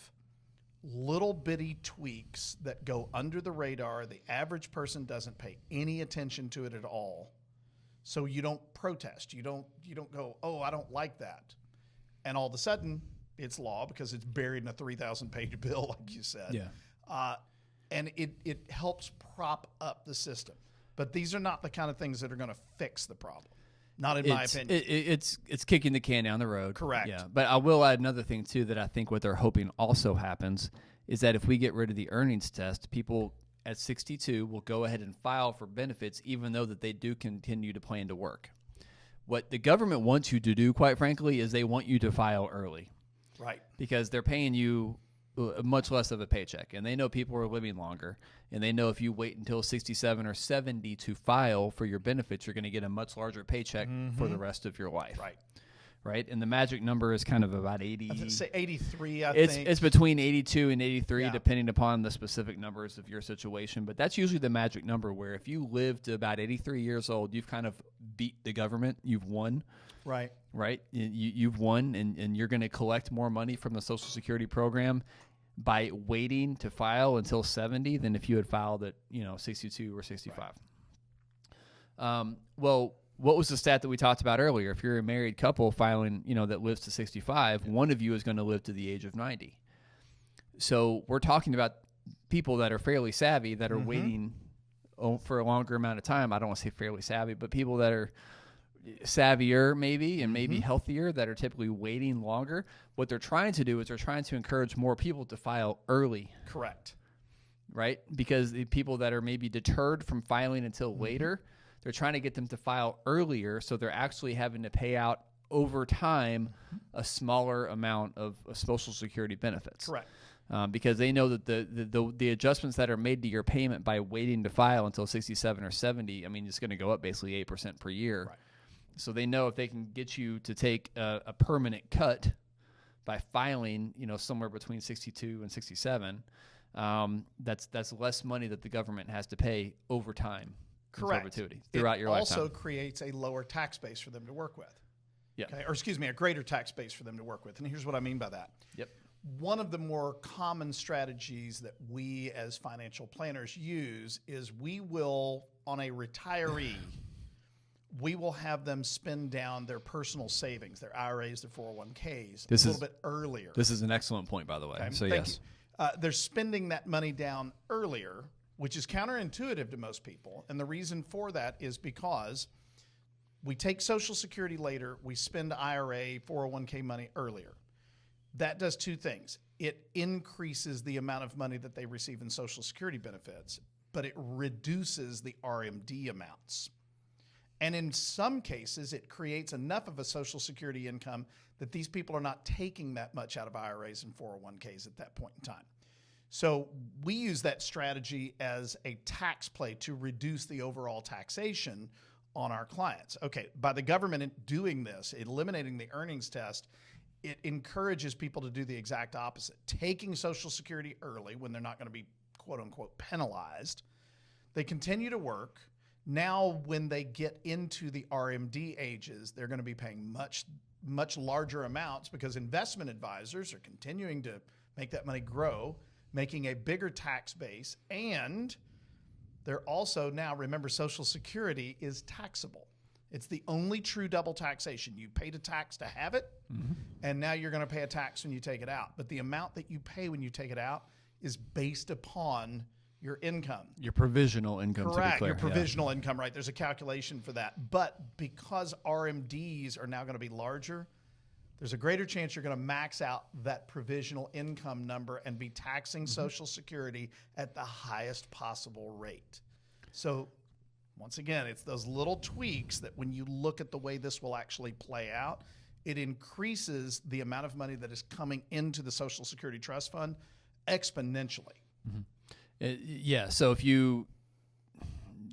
little bitty tweaks that go under the radar. The average person doesn't pay any attention to it at all. So you don't protest. You don't go, oh, I don't like that. And all of a sudden, it's law because it's buried in a 3,000-page bill, like you said. Yeah. And it helps prop up the system. But these are not the kind of things that are going to fix the problem. Not in my opinion. It's kicking the can down the road. Correct. Yeah. But I will add another thing, too, that I think what they're hoping also happens is that if we get rid of the earnings test, people at 62 will go ahead and file for benefits even though that they do continue to plan to work. What the government wants you to do, quite frankly, is they want you to file early. Right. Because they're paying you much less of a paycheck, and they know people are living longer, and they know if you wait until 67 or 70 to file for your benefits, you're going to get a much larger paycheck for the rest of your life. Right. And the magic number is kind of about 80. I say 83, I think. think. It's between 82 and 83, depending upon the specific numbers of your situation. But that's usually the magic number where if you live to about 83 years old, you've kind of beat the government. You've won. Right. You've won, and you're going to collect more money from the Social Security program by waiting to file until 70 than if you had filed at 62 or 65. Right. Well, what was the stat that we talked about earlier? If you're a married couple filing, that lives to 65, one of you is going to live to the age of 90. So we're talking about people that are fairly savvy that are waiting for a longer amount of time. I don't want to say fairly savvy, but people that are savvier maybe and maybe healthier that are typically waiting longer. What they're trying to do is they're trying to encourage more people to file early. Correct. Right? Because the people that are maybe deterred from filing until later, they're trying to get them to file earlier, so they're actually having to pay out over time a smaller amount of Social Security benefits. Correct. Because they know that the adjustments that are made to your payment by waiting to file until 67 or 70, it's going to go up basically 8% per year. Right. So they know if they can get you to take a permanent cut by filing, somewhere between 62 and 67, that's less money that the government has to pay over time. Correct. Perpetuity throughout your lifetime. It also creates a lower tax base for them to work with. Yeah. Okay? Or a greater tax base for them to work with. And here's what I mean by that. Yep. One of the more common strategies that we as financial planners use is we will, on a retiree, we will have them spend down their personal savings, their IRAs, their 401ks, a little bit earlier. This is an excellent point, by the way. Okay? So, Thank yes. you. They're spending that money down earlier, which is counterintuitive to most people. And the reason for that is because we take Social Security later, we spend IRA, 401k money earlier. That does two things. It increases the amount of money that they receive in Social Security benefits, but it reduces the RMD amounts. And in some cases, it creates enough of a Social Security income that these people are not taking that much out of IRAs and 401ks at that point in time. So we use that strategy as a tax play to reduce the overall taxation on our clients. Okay, by the government doing this, eliminating the earnings test, it encourages people to do the exact opposite. Taking Social Security early when they're not going to be quote unquote penalized. They continue to work. Now, when they get into the RMD ages, they're going to be paying much, much larger amounts because investment advisors are continuing to make that money grow, making a bigger tax base. And they're also now, remember, Social Security is taxable. It's the only true double taxation. You paid a tax to have it, and now you're going to pay a tax when you take it out. But the amount that you pay when you take it out is based upon your income. Your provisional income, correct, to be clear. Your provisional income, right. There's a calculation for that. But because RMDs are now going to be larger, there's a greater chance you're going to max out that provisional income number and be taxing Social Security at the highest possible rate. So once again, it's those little tweaks that when you look at the way this will actually play out, it increases the amount of money that is coming into the Social Security Trust Fund exponentially. Yeah, so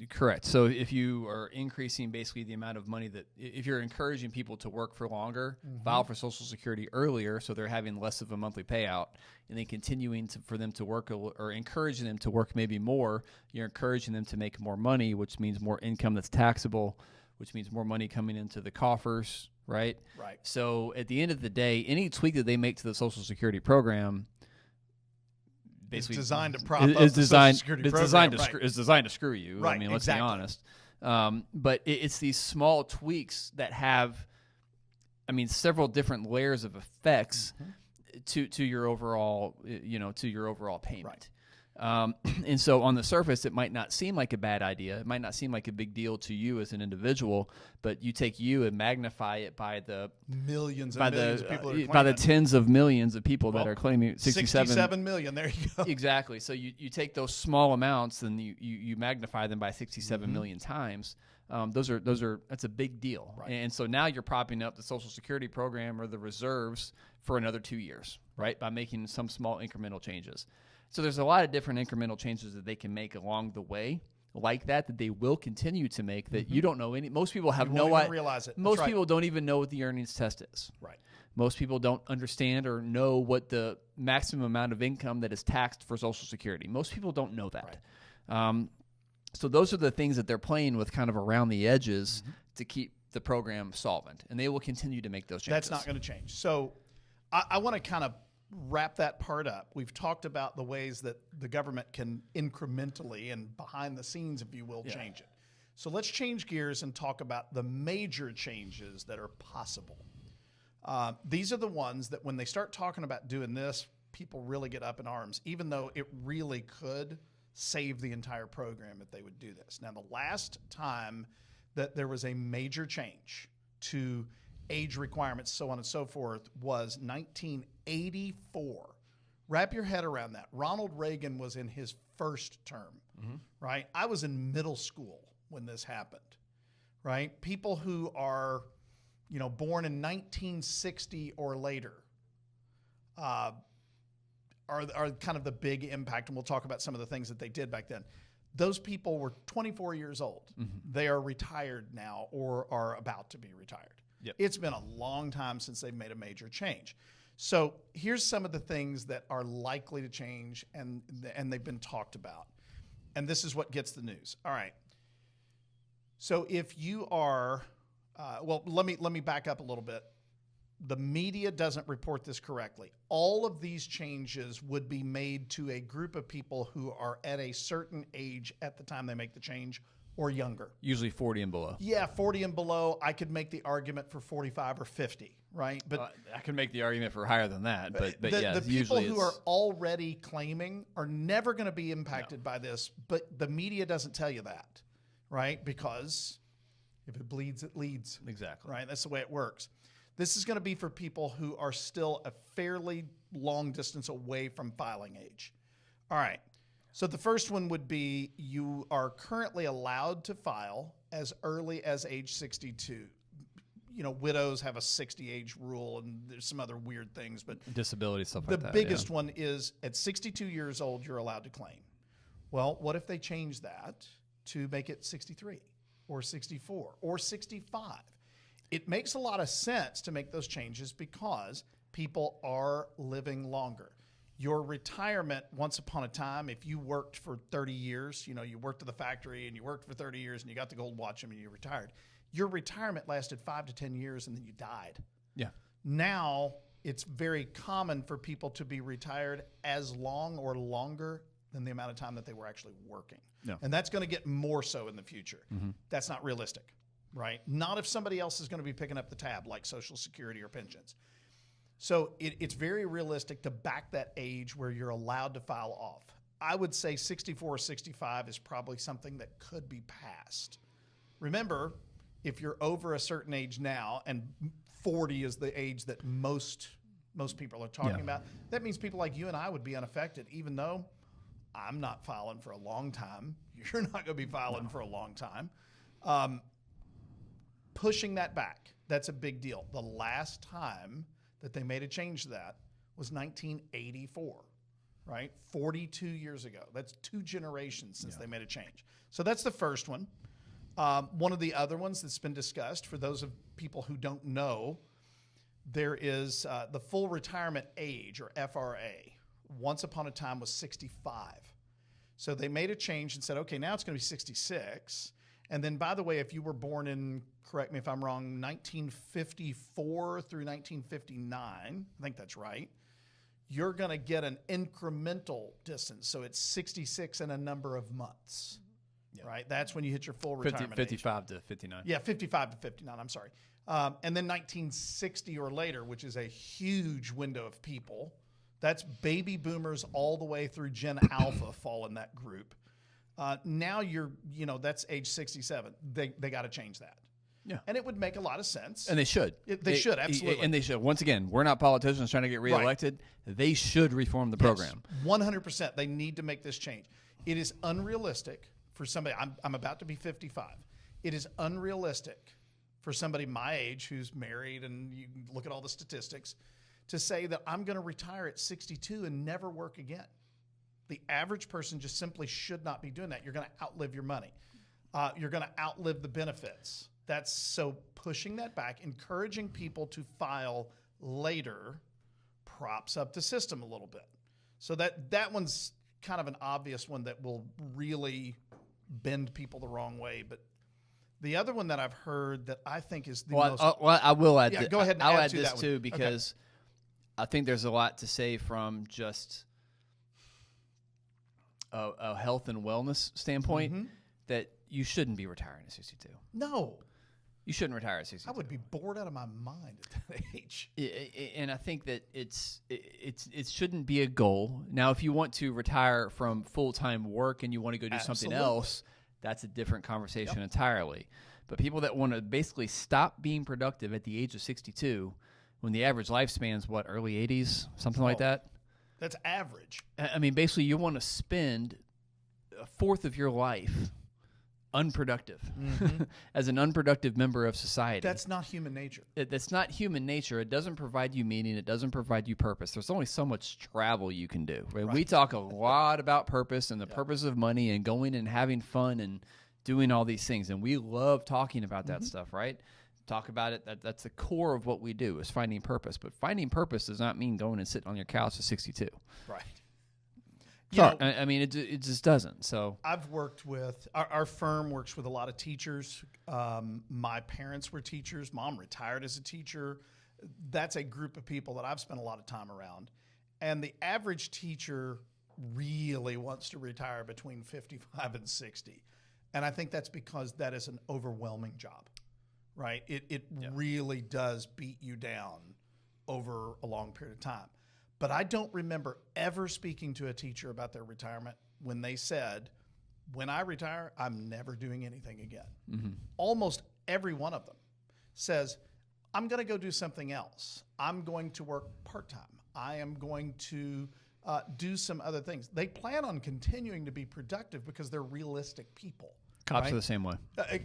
correct. So if you are increasing basically the amount of money if you're encouraging people to work for longer, file for Social Security earlier so they're having less of a monthly payout, and then continuing for them to work or encouraging them to work maybe more, you're encouraging them to make more money, which means more income that's taxable, which means more money coming into the coffers, right? Right. So at the end of the day, any tweak that they make to the Social Security program basically it's designed to prop up the Social Security program. It's designed to screw you. Right, I mean, let's be honest. But it's these small tweaks that have, several different layers of effects to your overall, to your overall payment. Right. And so on the surface, it might not seem like a bad idea. It might not seem like a big deal to you as an individual, but you take you and magnify it by the millions and millions of people that are claiming by the tens of millions of people that are claiming 67 million. There you go. Exactly. So you take those small amounts and you magnify them by 67 million times. That's a big deal. Right. And so now you're propping up the Social Security program or the reserves for another 2 years, right? By making some small incremental changes. So there's a lot of different incremental changes that they can make along the way, like that they will continue to make. That you don't know any. Most people have no idea. Realize it. Most people don't even know what the earnings test is. Right. Most people don't understand or know what the maximum amount of income that is taxed for Social Security. Most people don't know that. Right. So those are the things that they're playing with, kind of around the edges, to keep the program solvent, and they will continue to make those changes. That's not going to change. So I want to kind of wrap that part up. We've talked about the ways that the government can incrementally and behind the scenes, if you will, change it. So let's change gears and talk about the major changes that are possible. These are the ones that when they start talking about doing this, people really get up in arms, even though it really could save the entire program if they would do this. Now, the last time that there was a major change to age requirements, so on and so forth, was 1984. Wrap your head around that. Ronald Reagan was in his first term, right? I was in middle school when this happened, right? People who are, born in 1960 or later are kind of the big impact, and we'll talk about some of the things that they did back then. Those people were 24 years old. They are retired now or are about to be retired. Yep. It's been a long time since they've made a major change. So here's some of the things that are likely to change, and they've been talked about. And this is what gets the news. All right. So if you are, let me back up a little bit. The media doesn't report this correctly. All of these changes would be made to a group of people who are at a certain age at the time they make the change, or younger. Usually 40 and below. Yeah, 40 and below. I could make the argument for 45 or 50, right? But I could make the argument for higher than that. But yeah, the people who are already claiming are never going to be impacted by this, but the media doesn't tell you that, right? Because if it bleeds, it leads. Exactly. Right? That's the way it works. This is going to be for people who are still a fairly long distance away from filing age. All right. So the first one would be you are currently allowed to file as early as age 62. Widows have a 60 age rule, and there's some other weird things, but disability stuff like that. The biggest one is at 62 years old, you're allowed to claim. Well, what if they change that to make it 63 or 64 or 65? It makes a lot of sense to make those changes because people are living longer. Your retirement, once upon a time, if you worked for 30 years, you worked at the factory and you worked for 30 years and you got the gold watch and you retired, your retirement lasted 5 to 10 years and then you died. Yeah. Now, it's very common for people to be retired as long or longer than the amount of time that they were actually working. No. And that's going to get more so in the future. That's not realistic, right? Not if somebody else is going to be picking up the tab like Social Security or pensions. So it's very realistic to back that age where you're allowed to file off. I would say 64 or 65 is probably something that could be passed. Remember, if you're over a certain age now, and 40 is the age that most people are talking about, that means people like you and I would be unaffected, even though I'm not filing for a long time. You're not going to be filing for a long time. Pushing that back, that's a big deal. The last time that they made a change to that was 1984, right? 42 years ago. That's 2 generations since they made a change. So that's the first one. One of the other ones that's been discussed, for those of people who don't know, there is the full retirement age, or FRA. Once upon a time was 65. So they made a change and said, okay, now it's going to be 66. And then, by the way, if you were born in, correct me if I'm wrong, 1954 through 1959, I think that's right, you're going to get an incremental distance. So it's 66 in a number of months, right? That's when you hit your full 50, retirement 55 to 59. Yeah, 55 to 59, I'm sorry. And then 1960 or later, which is a huge window of people. That's baby boomers all the way through Gen Alpha fall in that group. Now that's age 67. They got to change that. Yeah. And it would make a lot of sense. And they should. They should, absolutely. And they should. Once again, we're not politicians trying to get reelected. Right. They should reform the program. 100%. They need to make this change. It is unrealistic for somebody, I'm about to be 55. It is unrealistic for somebody my age who's married, and you look at all the statistics, to say that I'm going to retire at 62 and never work again. The average person just simply should not be doing that. You're going to outlive your money. You're going to outlive the benefits. That's so pushing that back, encouraging people to file later props up the system a little bit. So that one's kind of an obvious one that will really bend people the wrong way. But the other one that I've heard that I think is the most... I will add. Go ahead and I'll add add to this that too, one. because I think there's a lot to say from just a health and wellness standpoint that you shouldn't be retiring at 62. No. You shouldn't retire at 62. I would be bored out of my mind at that age. And I think that it shouldn't be a goal. Now, if you want to retire from full-time work and you want to go do something else, that's a different conversation entirely. But people that want to basically stop being productive at the age of 62, when the average lifespan is early 80s, something like that. That's average. I mean, basically, you want to spend a fourth of your life unproductive as an unproductive member of society. That's not human nature. That's not human nature. It doesn't provide you meaning. It doesn't provide you purpose. There's only so much travel you can do. Right? We talk a lot about purpose and the purpose of money and going and having fun and doing all these things. And we love talking about that stuff, right? Talk about it. That's the core of what we do, is finding purpose. But finding purpose does not mean going and sitting on your couch at 62. Right. Sorry, I mean, it just doesn't. So I've worked with, our firm works with a lot of teachers. My parents were teachers. Mom retired as a teacher. That's a group of people that I've spent a lot of time around. And the average teacher really wants to retire between 55 and 60. And I think that's because that is an overwhelming job, right? It really does beat you down over a long period of time. But I don't remember ever speaking to a teacher about their retirement when they said, when I retire, I'm never doing anything again. Almost every one of them says, I'm going to go do something else. I'm going to work part-time. I am going to do some other things. They plan on continuing to be productive because they're realistic people. Cops are the same way.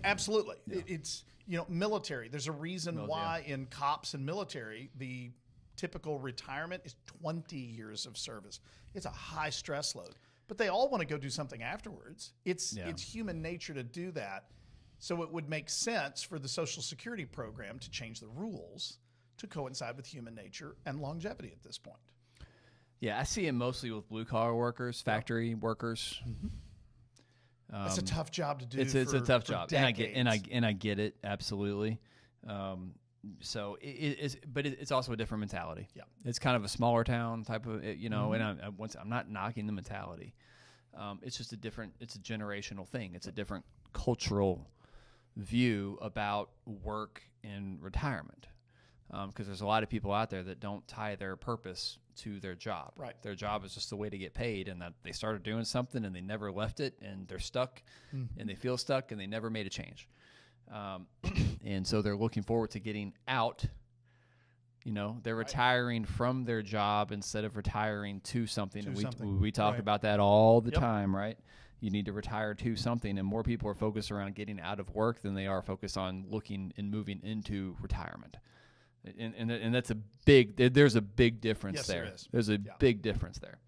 Absolutely. Yeah. It's, military. There's a reason why in cops and military, the typical retirement is 20 years of service. It's a high stress load, but they all want to go do something afterwards. It's human nature to do that. So it would make sense for the Social Security program to change the rules to coincide with human nature and longevity at this point. Yeah, I see it mostly with blue-collar workers, factory workers. It's a tough job to do. It's a tough job, decades. and I get it absolutely. So it's also a different mentality. Yeah, it's kind of a smaller town type of, and I'm not knocking the mentality. It's just it's a generational thing. It's a different cultural view about work and retirement. Because there's a lot of people out there that don't tie their purpose to their job. Right. Their job is just a way to get paid, and that they started doing something and they never left it, and they're stuck, and they feel stuck, and they never made a change. And so they're looking forward to getting out. They're retiring from their job instead of retiring to something. We talk about that all the time, right? You need to retire to something, and more people are focused around getting out of work than they are focused on looking and moving into retirement. And that's there's a big difference there. There is. There's a big difference there.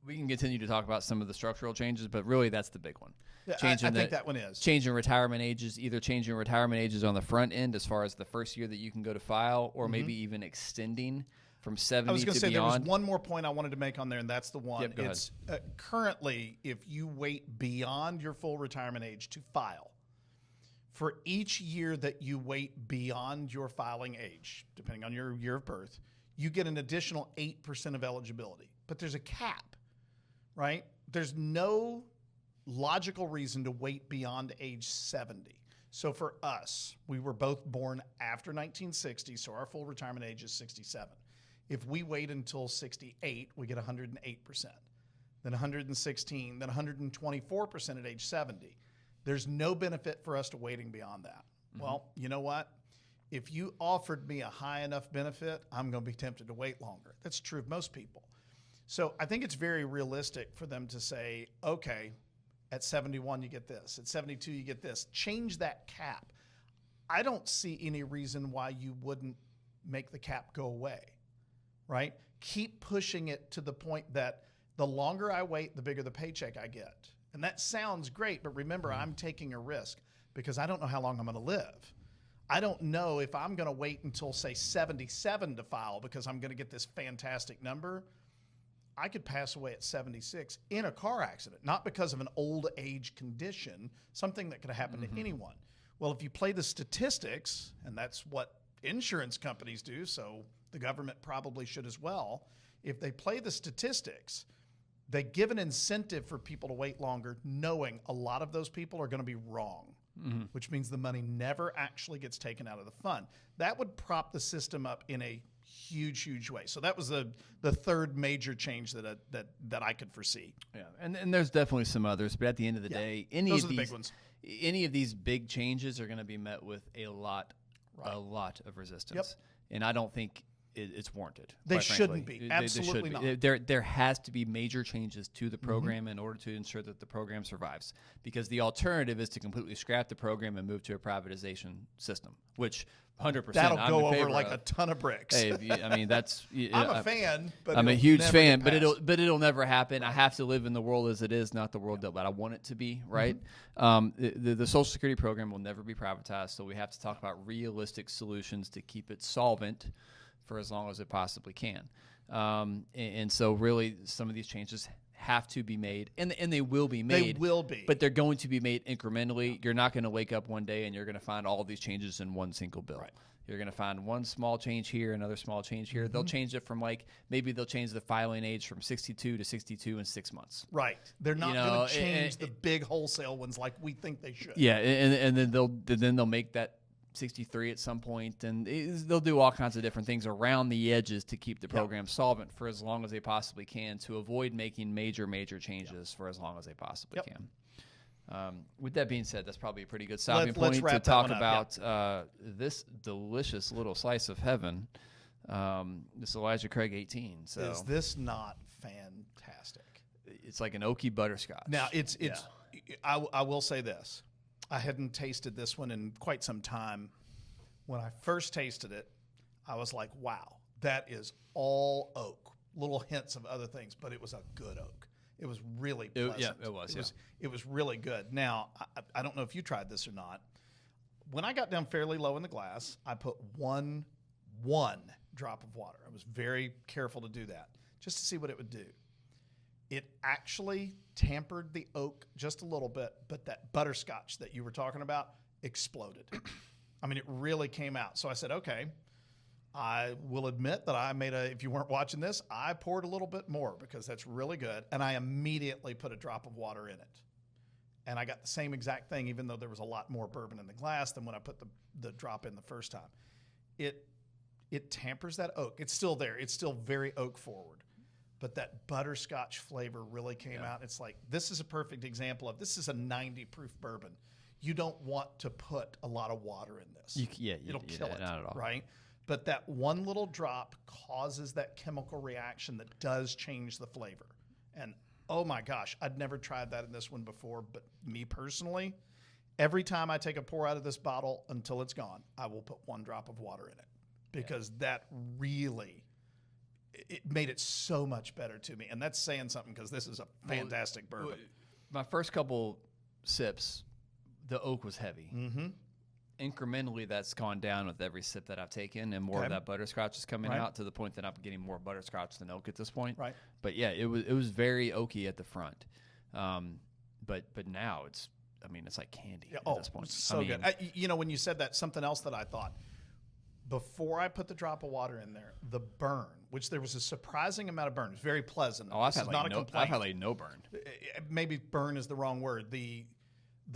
We can continue to talk about some of the structural changes, but really that's the big one. Yeah, I think that one is. Changing retirement ages, either changing retirement ages on the front end as far as the first year that you can go to file, or maybe even extending from 70 to beyond. I was going to say there was one more point I wanted to make on there, and that's the one. Yep, go ahead. Currently, if you wait beyond your full retirement age to file, for each year that you wait beyond your filing age, depending on your year of birth, you get an additional 8% of eligibility. But there's a cap, right? There's no logical reason to wait beyond age 70. So for us, we were both born after 1960, so our full retirement age is 67. If we wait until 68, we get 108%, then 116, then 124% at age 70. There's no benefit for us to waiting beyond that. Well, you know what? If you offered me a high enough benefit, I'm going to be tempted to wait longer. That's true of most people. So I think it's very realistic for them to say, okay, at 71, you get this. At 72, you get this. Change that cap. I don't see any reason why you wouldn't make the cap go away, right? Keep pushing it to the point that the longer I wait, the bigger the paycheck I get. And that sounds great, but remember, I'm taking a risk because I don't know how long I'm going to live. I don't know if I'm going to wait until, say, 77 to file because I'm going to get this fantastic number. I could pass away at 76 in a car accident, not because of an old age condition, something that could happen to anyone. Well, if you play the statistics, and that's what insurance companies do, so the government probably should as well, if they play the statistics, they give an incentive for people to wait longer, knowing a lot of those people are going to be wrong, which means the money never actually gets taken out of the fund. That would prop the system up in a huge way. So that was the third major change that I could foresee. Yeah, and there's definitely some others, but at the end of the day, those are the big ones. Any of these big changes are going to be met with a lot of resistance, and I don't think it's warranted. They shouldn't be. Absolutely not. There has to be major changes to the program in order to ensure that the program survives, because the alternative is to completely scrap the program and move to a privatization system, which 100%. That'll go over like a ton of bricks. Hey, I mean, that's. I'm a fan, but I'm a huge fan, but it'll never happen. I have to live in the world as it is, not the world that I want it to be. Right. The Social Security program will never be privatized, so we have to talk about realistic solutions to keep it solvent for as long as it possibly can. And so really some of these changes have to be made, and they will be made. They will be. But they're going to be made incrementally. You're not going to wake up one day and you're going to find all of these changes in one single bill. Right. You're going to find one small change here, another small change here. They'll change it from maybe they'll change the filing age from 62 to 62 in 6 months. Right. They're not going to change the big wholesale ones like we think they should. Yeah, and then they'll make that 63 at some point, and they'll do all kinds of different things around the edges to keep the program solvent for as long as they possibly can, to avoid making major changes for as long as they possibly can. With that being said, that's probably a pretty good stopping point to talk about this delicious little slice of heaven, this Elijah Craig 18. So is this not fantastic? It's like an oaky butterscotch. Now I will say this. I hadn't tasted this one in quite some time. When I first tasted it, I was like, wow, that is all oak. Little hints of other things, but it was a good oak. It was really pleasant. It was really good. Now, I don't know if you tried this or not. When I got down fairly low in the glass, I put one drop of water. I was very careful to do that just to see what it would do. It actually tampered the oak just a little bit, but that butterscotch that you were talking about exploded. I mean, it really came out. So I said, okay, I will admit that if you weren't watching this, I poured a little bit more because that's really good. And I immediately put a drop of water in it. And I got the same exact thing, even though there was a lot more bourbon in the glass than when I put the drop in the first time. It tampers that oak. It's still there. It's still very oak forward. But that butterscotch flavor really came out. It's like, this is a perfect example of, this is a 90 proof bourbon. You don't want to put a lot of water in this. It'll kill it, not at all. Right? But that one little drop causes that chemical reaction that does change the flavor. And oh my gosh, I'd never tried that in this one before, but me personally, every time I take a pour out of this bottle until it's gone, I will put one drop of water in it, because that really, it made it so much better to me. And that's saying something, because this is a fantastic bourbon. My first couple sips, the oak was heavy. Mm-hmm. Incrementally, that's gone down with every sip that I've taken, and more of that butterscotch is coming out, to the point that I'm getting more butterscotch than oak at this point. Right. But yeah, it was very oaky at the front. But now it's like candy at this point. It's so good. When you said that, something else that I thought, before I put the drop of water in there, the burn, which there was a surprising amount of burn. It was very pleasant. Oh, I've had like no burn. Maybe burn is the wrong word. The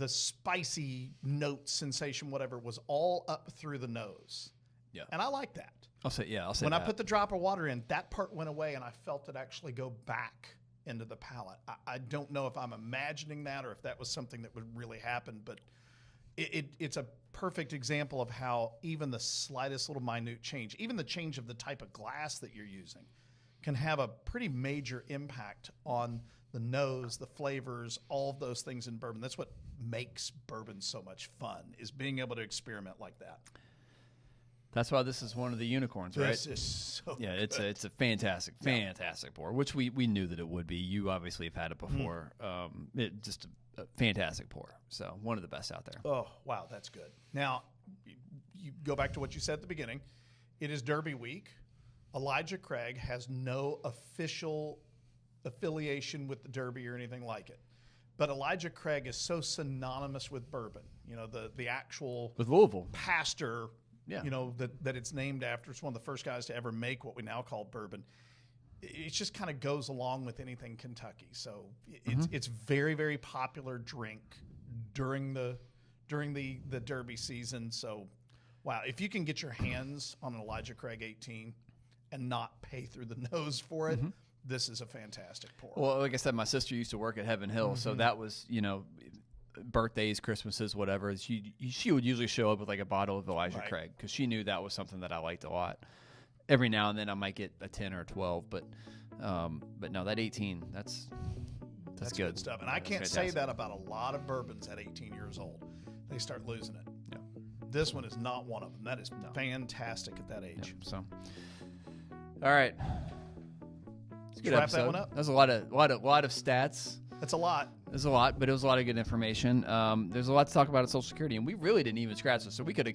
spicy note sensation, whatever, was all up through the nose. Yeah. And I like that. I'll say when I put the drop of water in, that part went away and I felt it actually go back into the palate. I don't know if I'm imagining that or if that was something that would really happen, but it's a perfect example of how even the slightest little minute change, even the change of the type of glass that you're using, can have a pretty major impact on the nose, the flavors, all of those things in bourbon. That's what makes bourbon so much fun, is being able to experiment like that. That's why this is one of the unicorns, right? This is so good. It's a fantastic pour, which we knew that it would be. You obviously have had it before. Just a fantastic pour. So one of the best out there. Oh, wow, that's good. Now, you go back to what you said at the beginning. It is Derby week. Elijah Craig has no official affiliation with the Derby or anything like it. But Elijah Craig is so synonymous with bourbon. You know, the actual with Louisville pastor. Yeah. You know, that it's named after. It's one of the first guys to ever make what we now call bourbon. It just kind of goes along with anything Kentucky. So it's very, very popular drink during the Derby season. So, wow, if you can get your hands on an Elijah Craig 18 and not pay through the nose for it, this is a fantastic pour. Well, like I said, my sister used to work at Heaven Hill, so that was, you know, birthdays, Christmases, whatever. She would usually show up with like a bottle of Elijah Craig because she knew that was something that I liked a lot. Every now and then I might get a 10 or a 12, but no, that 18, that's good stuff. And I can't say that about a lot of bourbons at 18 years old. They start losing it. Yeah. This one is not one of them. That is fantastic at that age. Yeah, so, all right. It's a good wrap episode. That one up. There's a lot of stats. That's a lot. There's a lot, but it was a lot of good information. There's a lot to talk about at Social Security, and we really didn't even scratch it. So we could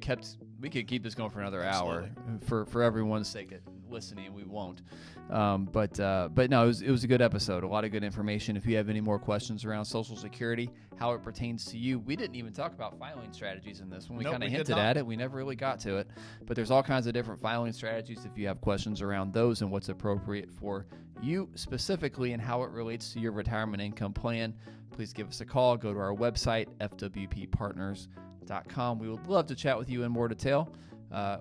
keep this going for another hour for everyone's sake of listening, and we won't. But no, it was a good episode. A lot of good information. If you have any more questions around Social Security, how it pertains to you, we didn't even talk about filing strategies in this one. We kind of hinted at it. We never really got to it. But there's all kinds of different filing strategies. If you have questions around those and what's appropriate for you specifically and how it relates to your retirement income plan, please give us a call. Go to our website, fwppartners.com. We would love to chat with you in more detail.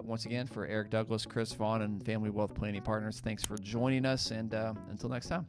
Once again, for Eric Douglas, Chris Vaughn, and Family Wealth Planning Partners, thanks for joining us, and until next time.